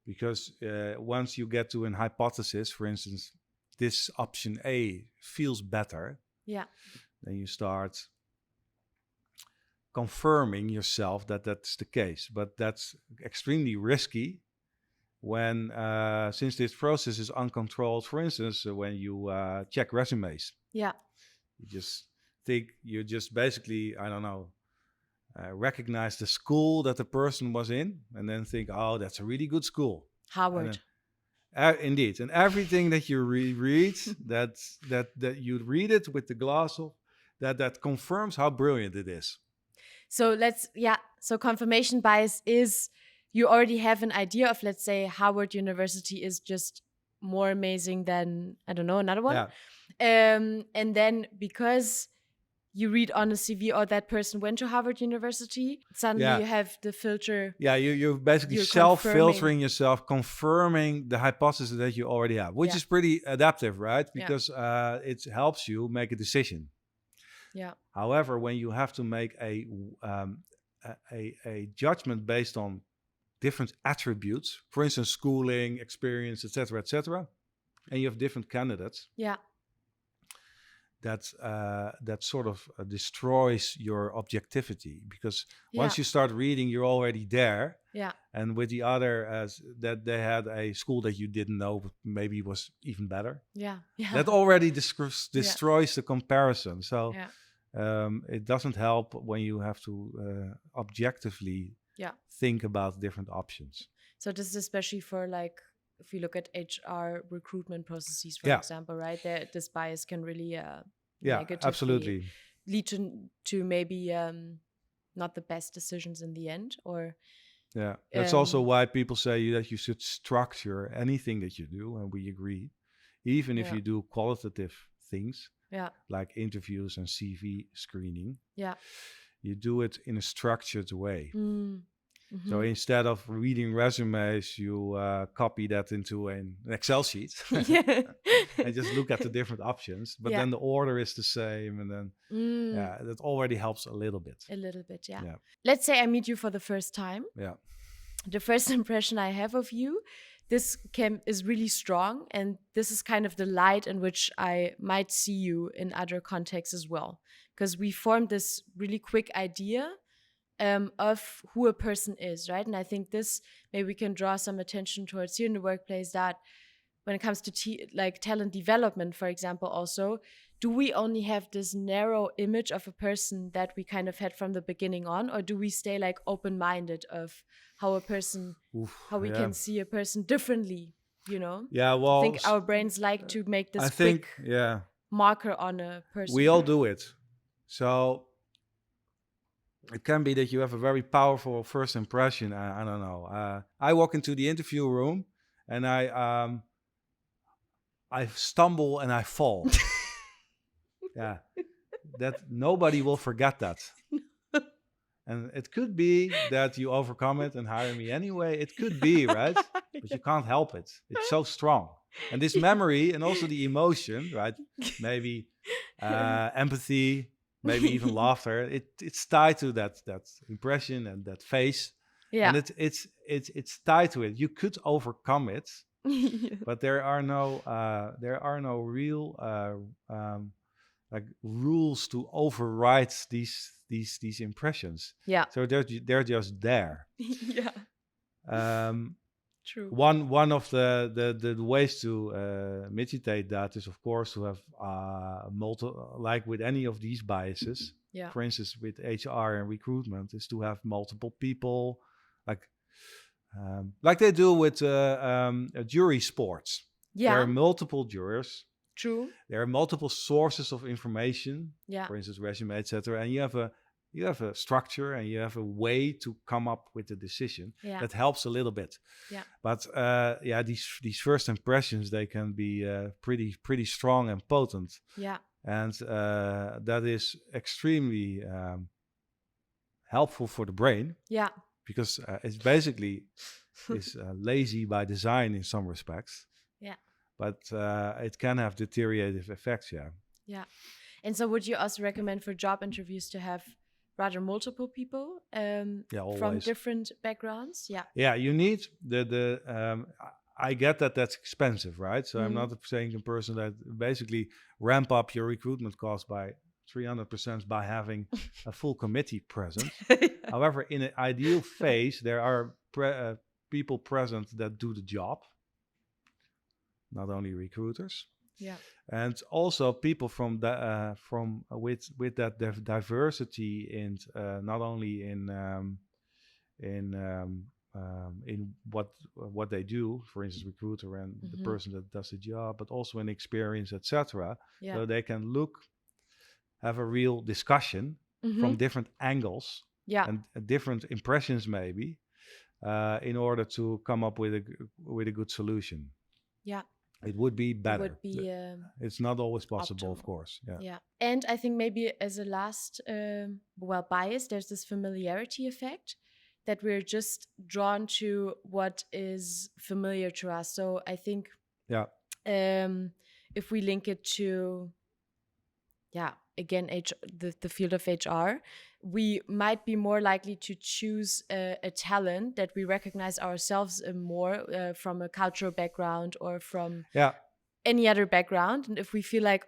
because once you get to an hypothesis, for instance, this option A feels better, then you start confirming yourself that that's the case. But that's extremely risky when, since this process is uncontrolled, for instance, when you check resumes. Yeah. You just think you just basically, I don't know, recognize the school that the person was in and then think, oh, that's a really good school. Harvard. Indeed. And everything that you read, that you read it with the glass of, that confirms how brilliant it is. So so confirmation bias is you already have an idea of, let's say, Harvard University is just more amazing than, I don't know, another one. Yeah. And then because you read on a CV, or that person went to Harvard University, suddenly you have the filter. Yeah, you're basically self-filtering yourself, confirming the hypothesis that you already have, which is pretty adaptive, right? Because it helps you make a decision. Yeah. However, when you have to make a judgment based on different attributes, for instance, schooling, experience, etc., and you have different candidates. Yeah. That sort of destroys your objectivity, because once you start reading, you're already there. Yeah. And with the other, that they had a school that you didn't know, but maybe was even better. Yeah. That already destroys the comparison. So it doesn't help when you have to objectively think about different options. So this is especially for, like, if you look at HR recruitment processes, for example, right? This bias can really negatively absolutely lead to maybe not the best decisions in the end. Or that's also why people say that you should structure anything that you do, and we agree, even if you do qualitative things like interviews and CV screening. You do it in a structured way. So instead of reading resumes, you copy that into an Excel sheet and just look at the different options. But then the order is the same, and then that already helps a little bit. A little bit, yeah. Let's say I meet you for the first time. Yeah. The first impression I have of you, this is really strong, and this is kind of the light in which I might see you in other contexts as well, because we formed this really quick idea of who a person is, right? And I think this, maybe we can draw some attention towards here in the workplace, that when it comes to like talent development, for example, also, do we only have this narrow image of a person that we kind of had from the beginning on, or do we stay like open-minded of how a person, how we can see a person differently, you know? Yeah, well, I think our brains like to make this marker on a person. We all do it. So it can be that you have a very powerful first impression. I don't know. I walk into the interview room and I stumble and I fall. That nobody will forget that. And it could be that you overcome it and hire me anyway. It could be, right? But you can't help it. It's so strong. And this memory and also the emotion, right? Maybe empathy, maybe even laughter. It's tied to that impression and that face. Yeah. And it's tied to it. You could overcome it, but there are no real like rules to override these impressions. Yeah. So they're just there. Yeah. True. One of the ways to mitigate that is, of course, to have like with any of these biases. Yeah. For instance, with HR and recruitment, is to have multiple people, like they do with jury sports. Yeah. There are multiple jurors. True. There are multiple sources of information. Yeah. For instance, resume, etc. And you have a structure and you have a way to come up with a decision. Yeah. That helps a little bit. Yeah. But these first impressions, they can be pretty strong and potent. Yeah. And that is extremely helpful for the brain. Yeah. Because it's basically lazy by design in some respects. Yeah. But it can have deteriorative effects. Yeah. Yeah. And so, would you also recommend for job interviews to have rather multiple people from different backgrounds? Yeah. Yeah, you need I get that that's expensive, right? So I'm not saying a person that basically ramp up your recruitment cost by 300% by having a full committee present. However, in an ideal phase, there are people present that do the job, not only recruiters. Yeah. And also people with that diversity in not only in what they do, for instance, recruiter and the person that does the job, but also in experience, etc. Yeah. So they can have a real discussion from different angles and different impressions, maybe, in order to come up with a good solution. Yeah. It would be better. It would be, it's not always possible, optimal. Of course. Yeah. Yeah. And I think maybe as a last, bias, there's this familiarity effect that we're just drawn to what is familiar to us. So I think if we link it to, again, the field of HR, we might be more likely to choose a talent that we recognize ourselves more from a cultural background or from any other background. And if we feel like,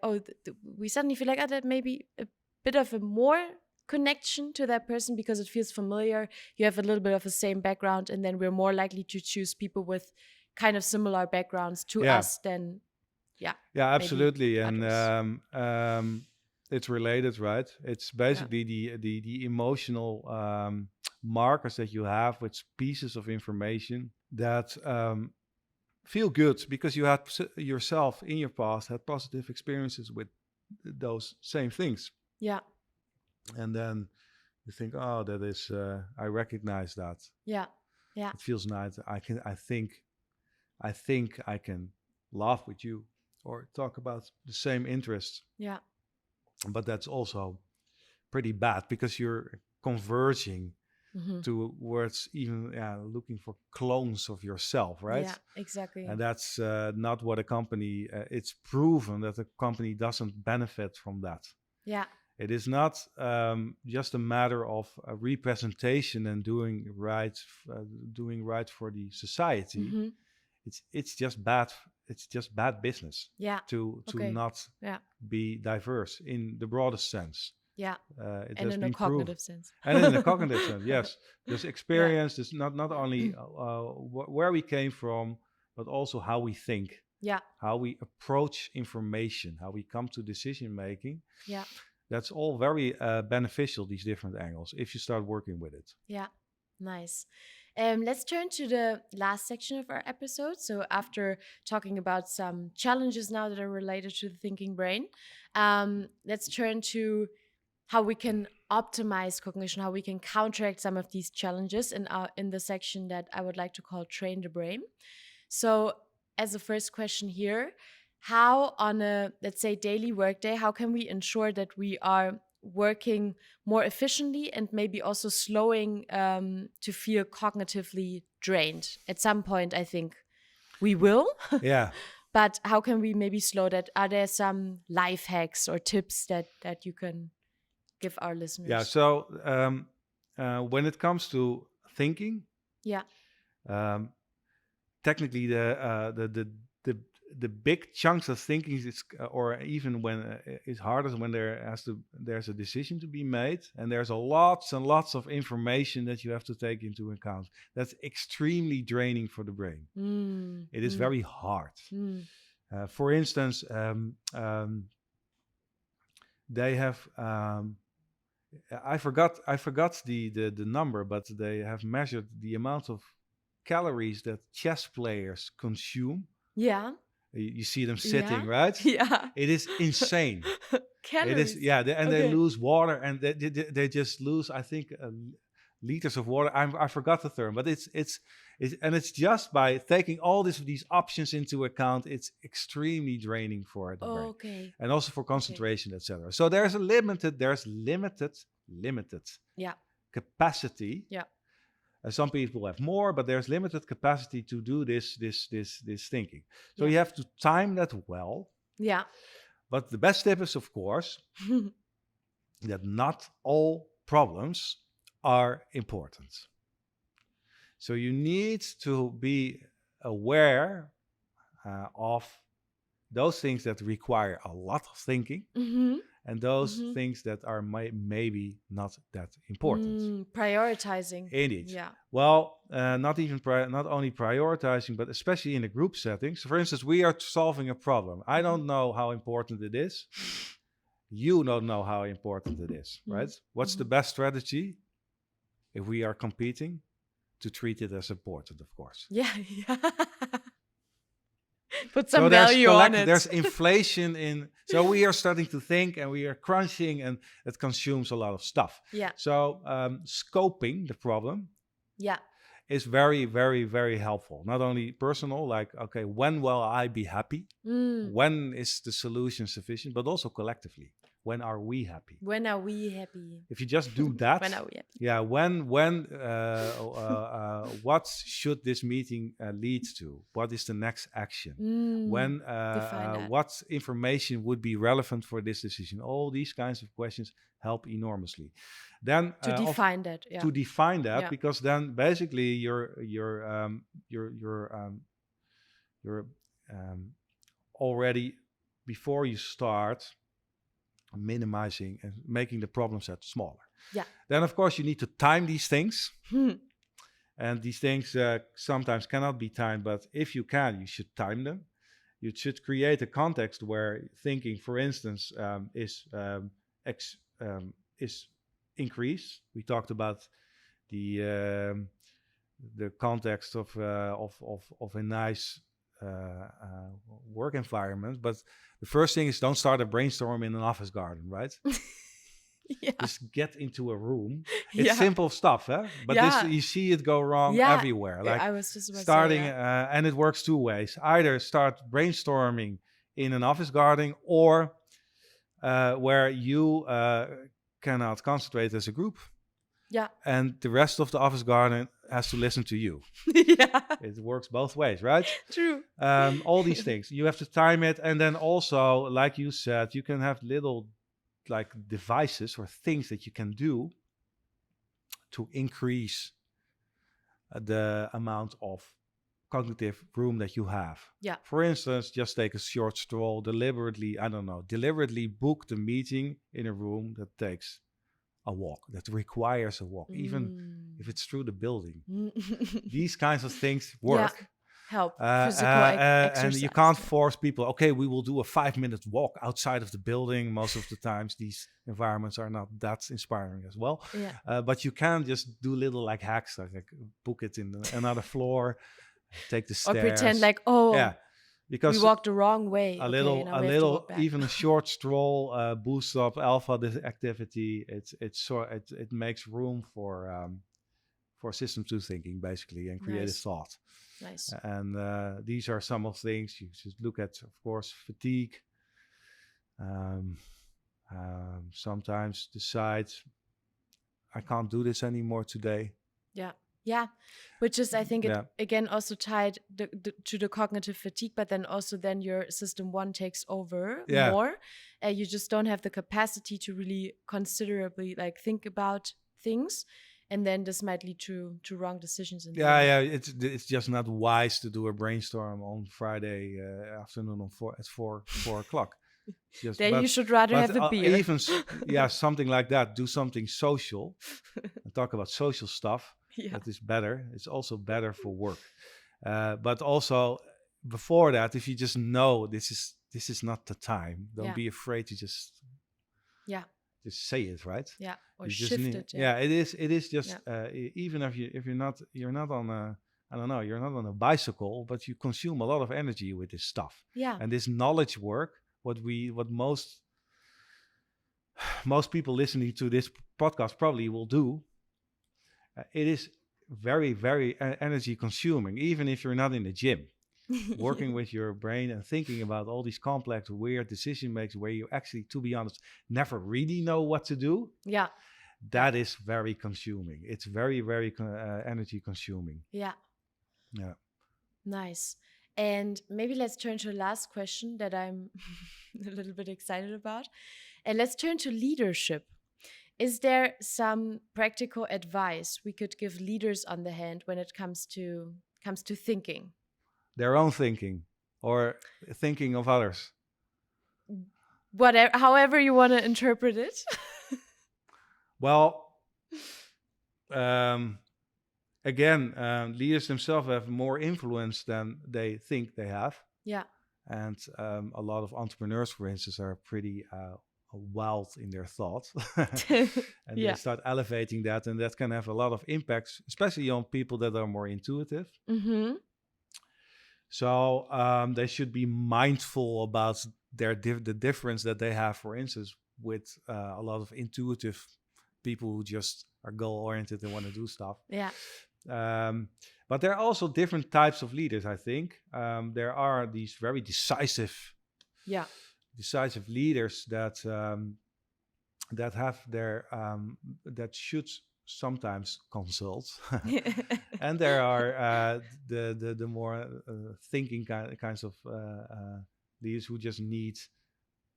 we suddenly feel like, that may be a bit of a more connection to that person because it feels familiar, you have a little bit of the same background, and then we're more likely to choose people with kind of similar backgrounds to us than absolutely. And it's related, right? It's basically the emotional markers that you have with pieces of information that feel good because you had yourself in your past had positive experiences with those same things. Yeah. And then you think, that is, I recognize that. Yeah. Yeah. It feels nice. I think I can laugh with you or talk about the same interests. Yeah. But that's also pretty bad because you're converging towards even looking for clones of yourself, right? Yeah, exactly. And that's not what a company, it's proven that a company doesn't benefit from that. Yeah. It is not just a matter of a representation and doing right for the society. It's just bad. It's just bad business. Yeah. To not be diverse in the broadest sense. Yeah. It and has in been a cognitive proved. sense. And in a cognitive sense, yes. There's experience. There's not only where we came from, but also how we think. Yeah. How we approach information. How we come to decision making. Yeah. That's all very beneficial, these different angles, if you start working with it. Yeah, nice. Let's turn to the last section of our episode. So after talking about some challenges now that are related to the thinking brain, let's turn to how we can optimize cognition, how we can counteract some of these challenges in the section that I would like to call Train the Brain. So as a first question here, how on a, let's say, daily workday, how can we ensure that we are working more efficiently and maybe also slowing to feel cognitively drained? At some point, I think we will. Yeah. But how can we maybe slow that? Are there some life hacks or tips that you can give our listeners? Yeah. So when it comes to thinking, technically the big chunks of thinking is, or even when it's hardest when there's a decision to be made, and there's lots and lots of information that you have to take into account. That's extremely draining for the brain. It is very hard. For instance, they have. I forgot the number, but they have measured the amount of calories that chess players consume. Yeah. You see them sitting, right? Yeah. It is insane. Calories. It is, they lose water, and they just lose, I think, liters of water. I forgot the term, but it's just by taking all these options into account, it's extremely draining for the brain. Okay. And also for concentration, etc. So there's limited capacity. Yeah. Some people have more, but there's limited capacity to do this thinking. So you have to time that well. Yeah. But the best tip is, of course, that not all problems are important. So you need to be aware of those things that require a lot of thinking. And those things that are maybe not that important. Prioritizing. Indeed. Yeah. Well, not only prioritizing, but especially in the group settings. For instance, we are solving a problem. I don't know how important it is. You don't know how important it is, right? What's the best strategy if we are competing? To treat it as important, of course. Yeah. Put some value on it. There's inflation in. So we are starting to think, and we are crunching, and it consumes a lot of stuff. Yeah. So scoping the problem. Yeah. Is very, very, very helpful. Not only personal, like, okay, when will I be happy? When is the solution sufficient? But also collectively. When are we happy? When are we happy? If you just do that. When are we happy? Yeah, what should this meeting lead to? What is the next action? When, what information would be relevant for this decision? All these kinds of questions help enormously. Then to define that, to define that, because then basically you're already, before you start, minimizing and making the problem set smaller. Yeah. Then of course you need to time these things. And these things sometimes cannot be timed, but if you can, you should time them. You should create a context where thinking, for instance, is increased. We talked about the context of a nice work environment, but the first thing is, don't start a brainstorm in an office garden, right? Just get into a room. It's simple stuff, huh? But this, you see it go wrong everywhere. Like I was just about starting, to say, and it works two ways. Either start brainstorming in an office garden, or where you cannot concentrate as a group. Yeah. And the rest of the office garden has to listen to you. It works both ways, right? True. All these things. You have to time it. And then also, like you said, you can have little like devices or things that you can do to increase the amount of cognitive room that you have. Yeah. For instance, just take a short stroll, deliberately book the meeting in a room that takes a walk, that requires a walk, even if it's through the building. These kinds of things work. Help. Physical exercise. And you can't force people, okay, we will do a 5-minute walk outside of the building. Most of the times these environments are not that inspiring as well. But you can just do little like hacks, like book it in another floor, take the stairs. Or pretend like, because we walked the wrong way. A little, even a short stroll boosts up alpha activity. It makes room for system 2 thinking, basically, and creative thought. Nice. And these are some of the things you should look at. Of course, fatigue. Sometimes decide, I can't do this anymore today. Yeah, which is, I think, it again also tied to the cognitive fatigue, but then also your system 1 takes over more. You just don't have the capacity to really considerably like think about things. and then this might lead to wrong decisions in the Yeah, end. yeah. It's just not wise to do a brainstorm on Friday afternoon on 4 o'clock. Just Then you should rather have a beer. even yeah, something like that. Do something social and talk about social stuff. Yeah. That is better. It's also better for work. But also before that, if you just know this is not the time, don't be afraid to just say it, right? Yeah, or you shift it. Yeah, it is just even if you're not on a, I don't know, you're not on a bicycle, but you consume a lot of energy with this stuff. Yeah. And this knowledge work, what most people listening to this podcast probably will do, it is very, very energy consuming, even if you're not in the gym. Working with your brain and thinking about all these complex, weird decision makes where you actually, to be honest, never really know what to do. Yeah. That is very consuming. It's very, very energy consuming. Yeah. Yeah. Nice. And maybe let's turn to the last question that I'm a little bit excited about. And let's turn to leadership. Is there some practical advice we could give leaders on the hand when it comes to thinking? Their own thinking or thinking of others. Whatever, however you want to interpret it. Well, again, leaders themselves have more influence than they think they have. Yeah. And a lot of entrepreneurs, for instance, are pretty wild in their thoughts. And they start elevating that, and that can have a lot of impacts, especially on people that are more intuitive. Mm-hmm. So they should be mindful about the difference that they have, for instance, with a lot of intuitive people who just are goal-oriented and want to do stuff. Yeah. But there are also different types of leaders, I think. There are these very decisive leaders that have their that should sometimes consult. And there are the more thinking kinds of leaders who just need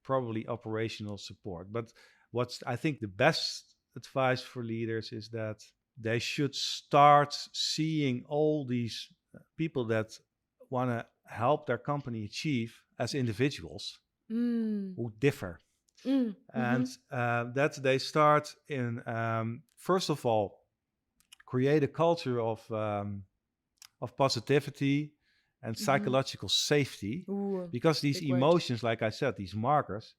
probably operational support. But what's, I think, the best advice for leaders is that they should start seeing all these people that want to help their company achieve as individuals who differ. And that they start in, first of all, create a culture of positivity and psychological safety. Because these emotions, like I said, these markers,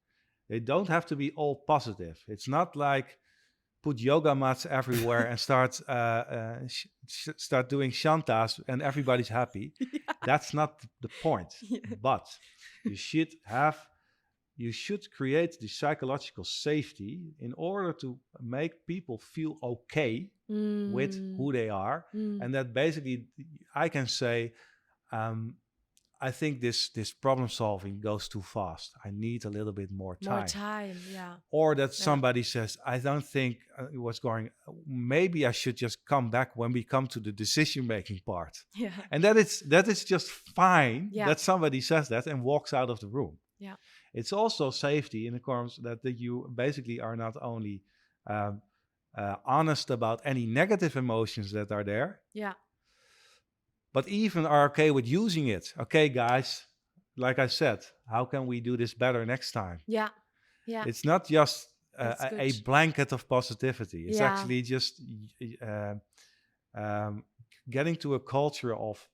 they don't have to be all positive. It's not like put yoga mats everywhere and start doing shantas and everybody's happy. That's not the point. But you should create the psychological safety in order to make people feel okay with who they are. And that basically, I can say, I think this problem solving goes too fast. I need a little bit more time. More time, yeah. Or that somebody says, I don't think what's going, maybe I should just come back when we come to the decision-making part. Yeah. And that is just fine that somebody says that and walks out of the room. Yeah. It's also safety in the terms that you basically are not only honest about any negative emotions that are there. Yeah. But even are okay with using it. Okay, guys, like I said, how can we do this better next time? Yeah, yeah. It's not just a blanket of positivity. It's actually just getting to a culture of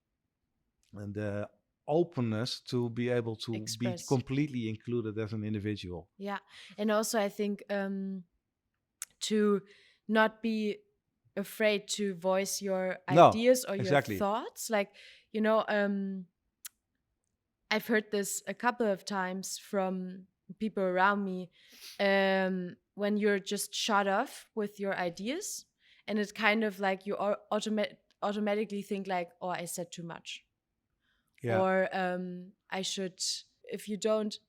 the openness to be able to be completely included as an individual. Yeah, and also I think to not be afraid to voice your ideas or your thoughts. Like, I've heard this a couple of times from people around me, when you're just shut off with your ideas, and it's kind of like you automatically think like, oh, I said too much. Yeah. Or I should, if you don't,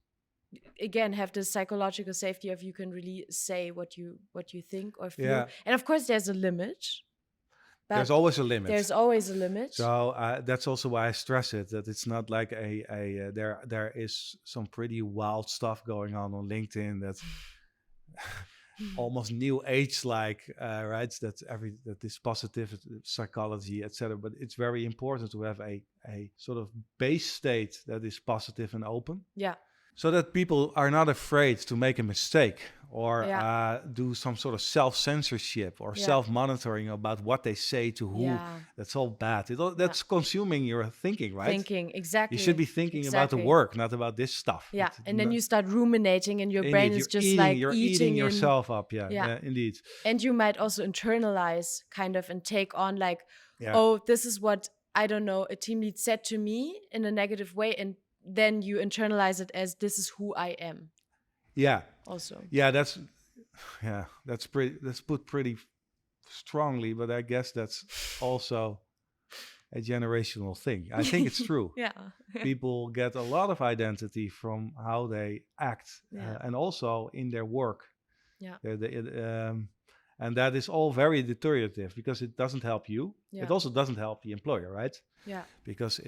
again, have the psychological safety of you can really say what you think or feel. Yeah. And of course there's a limit. There's always a limit. There's always a limit. So that's also why I stress it, that it's not like there is some pretty wild stuff going on LinkedIn that almost new age like, right? That is positive psychology, etc. But it's very important to have a sort of base state that is positive and open. Yeah. So that people are not afraid to make a mistake or Yeah. do some sort of self-censorship or Yeah. self-monitoring about what they say to who. Yeah. That's all bad. That's consuming your thinking, right? Thinking, exactly. You should be thinking about the work, not about this stuff. Yeah, and then you start ruminating and your Indeed, brain is just like you're eating yourself up. Yeah, indeed. And you might also internalize kind of and take on like, oh, this is what, I don't know, a team lead said to me in a negative way, and then you internalize it as this is who I am. Yeah. Also. Yeah, that's put pretty strongly, but I guess that's also a generational thing. I think it's true. Yeah. People get a lot of identity from how they act and also in their work. Yeah. And that is all very deteriorative because it doesn't help you. Yeah. It also doesn't help the employer, right? Yeah. Because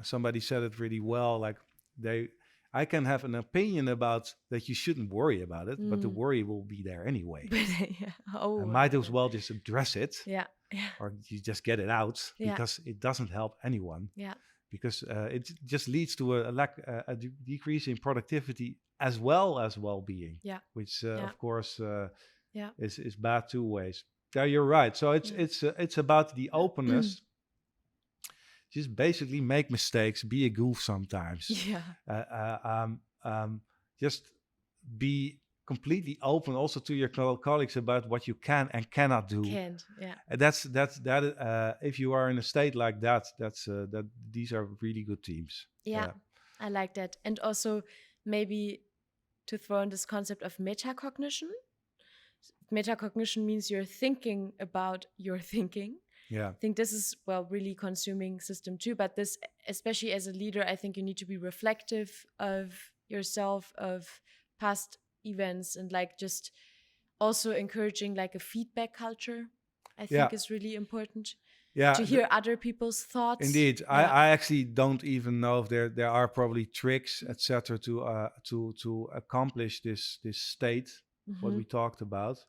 somebody said it really well. Like I can have an opinion about that you shouldn't worry about it, but the worry will be there anyway. I might as well just address it. Yeah. Or you just get it out because it doesn't help anyone. Yeah. Because it just leads to a decrease in productivity as well as well-being. Yeah. Which of course is bad two ways. Yeah, you're right. So it's about the openness. Just basically make mistakes, be a goof sometimes. Yeah. Just be completely open also to your colleagues about what you can and cannot do. If you are in a state like that, these are really good teams. Yeah, I like that. And also maybe to throw in this concept of metacognition. Metacognition means you're thinking about your thinking. Yeah. I think this is, really consuming system too. But this, especially as a leader, I think you need to be reflective of yourself, of past events, and like just also encouraging like a feedback culture, I think is really important. Yeah. To hear other people's thoughts. Indeed. Yeah. I actually don't even know if there are probably tricks, etc., to accomplish this state, what we talked about,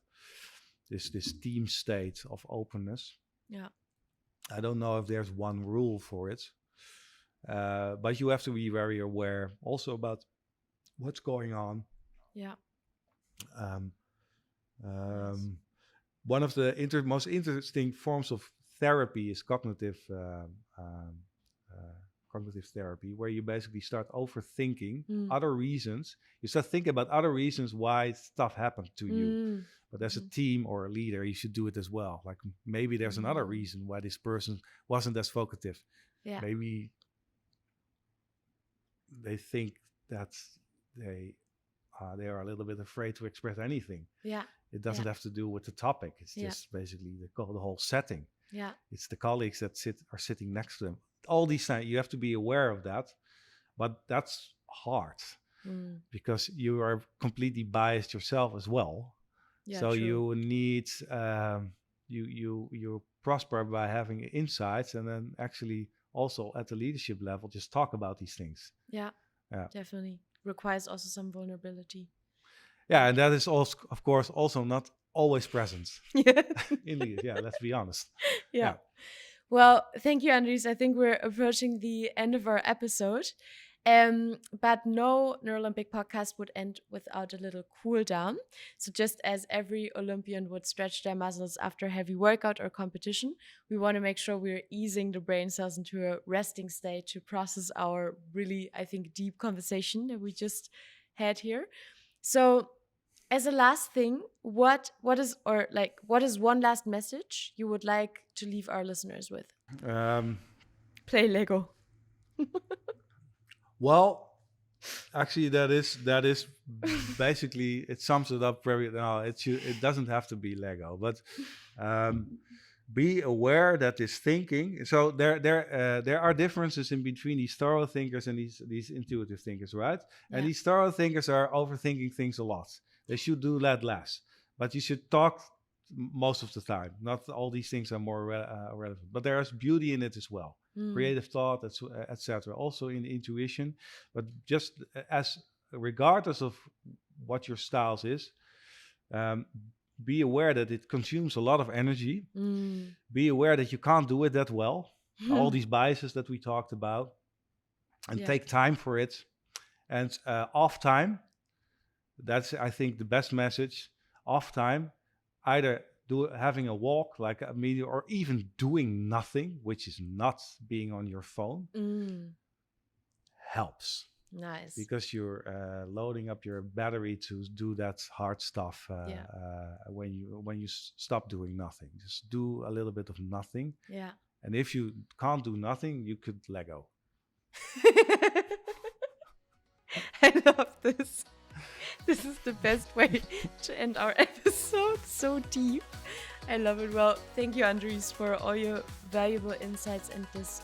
this team state of openness. Yeah. I don't know if there's one rule for it, but you have to be very aware also about what's going on. Yeah. One of the most interesting forms of therapy is cognitive therapy, where you basically start overthinking other reasons. You start thinking about other reasons why stuff happened to you. But as a team or a leader, you should do it as well. Like maybe there's another reason why this person wasn't as vocative. Yeah. Maybe they think that they are a little bit afraid to express anything. Yeah. It doesn't have to do with the topic. It's just basically the whole setting. Yeah. It's the colleagues that are sitting next to them. All these things, you have to be aware of that. But that's hard because you are completely biased yourself as well. Yeah, so true. You need you prosper by having insights, and then actually also at the leadership level just talk about these things. Yeah. Definitely requires also some vulnerability. Yeah, and that is also, of course, also not always present. Yeah. In leaders. Yeah, let's be honest. Yeah. Well, thank you, Andries. I think we're approaching the end of our episode. But no Neurolympic podcast would end without a little cool down. So just as every Olympian would stretch their muscles after a heavy workout or competition, we want to make sure we're easing the brain cells into a resting state to process our really, I think, deep conversation that we just had here. So as a last thing, what is one last message you would like to leave our listeners with? Play Lego. Well, actually, that is basically, it sums it up very. No, it doesn't have to be Lego, but be aware that this thinking. So there are differences in between these thorough thinkers and these intuitive thinkers, right? Yeah. And these thorough thinkers are overthinking things a lot. They should do that less, but you should talk most of the time. Not all these things are more relevant, but there is beauty in it as well. Creative thought, etc. Also in intuition, but just as regardless of what your styles is, Be aware that it consumes a lot of energy. Be aware that you can't do it that well. All these biases that we talked about. And take time for it. And off time, that's, I think, the best message. Off time, either having a walk like a media, or even doing nothing, which is not being on your phone, helps. Nice. Because you're loading up your battery to do that hard stuff when you stop doing nothing. Just do a little bit of nothing. Yeah. And if you can't do nothing, you could let go. I love this. This is the best way to end our episode. So deep. I love it. Well, thank you, Andries, for all your valuable insights and this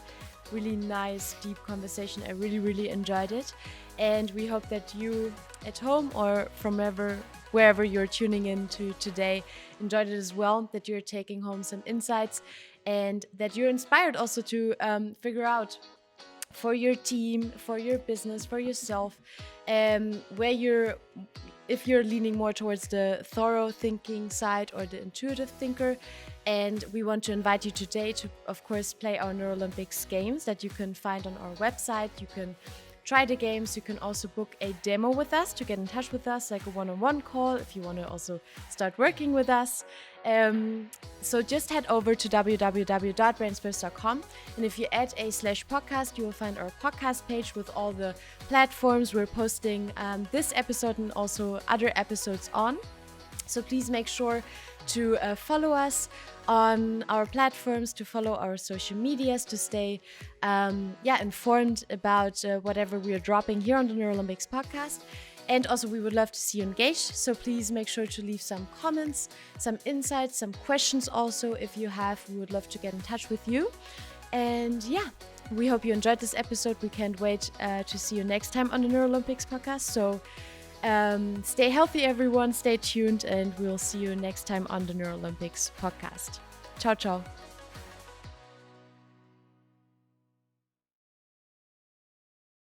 really nice, deep conversation. I really, really enjoyed it. And we hope that you at home or from wherever you're tuning in to today enjoyed it as well, that you're taking home some insights and that you're inspired also to figure out for your team, for your business, for yourself, if you're leaning more towards the thorough thinking side or the intuitive thinker. And we want to invite you today to, of course, play our Neurolympics games that you can find on our website. You can try the games. You can also book a demo with us to get in touch with us, like a one-on-one call if you want to also start working with us. So just head over to www.BrainsFirst.com, and if you add a /podcast, you will find our podcast page with all the platforms we're posting this episode and also other episodes on. So please make sure to follow us on our platforms, to follow our social medias, to stay informed about whatever we are dropping here on the Neurolympics podcast. And also, we would love to see you engaged. So please make sure to leave some comments, some insights, some questions also. If you have, we would love to get in touch with you. And we hope you enjoyed this episode. We can't wait to see you next time on the Neurolympics podcast. So stay healthy, everyone. Stay tuned, and we'll see you next time on the Neurolympics podcast. Ciao, ciao.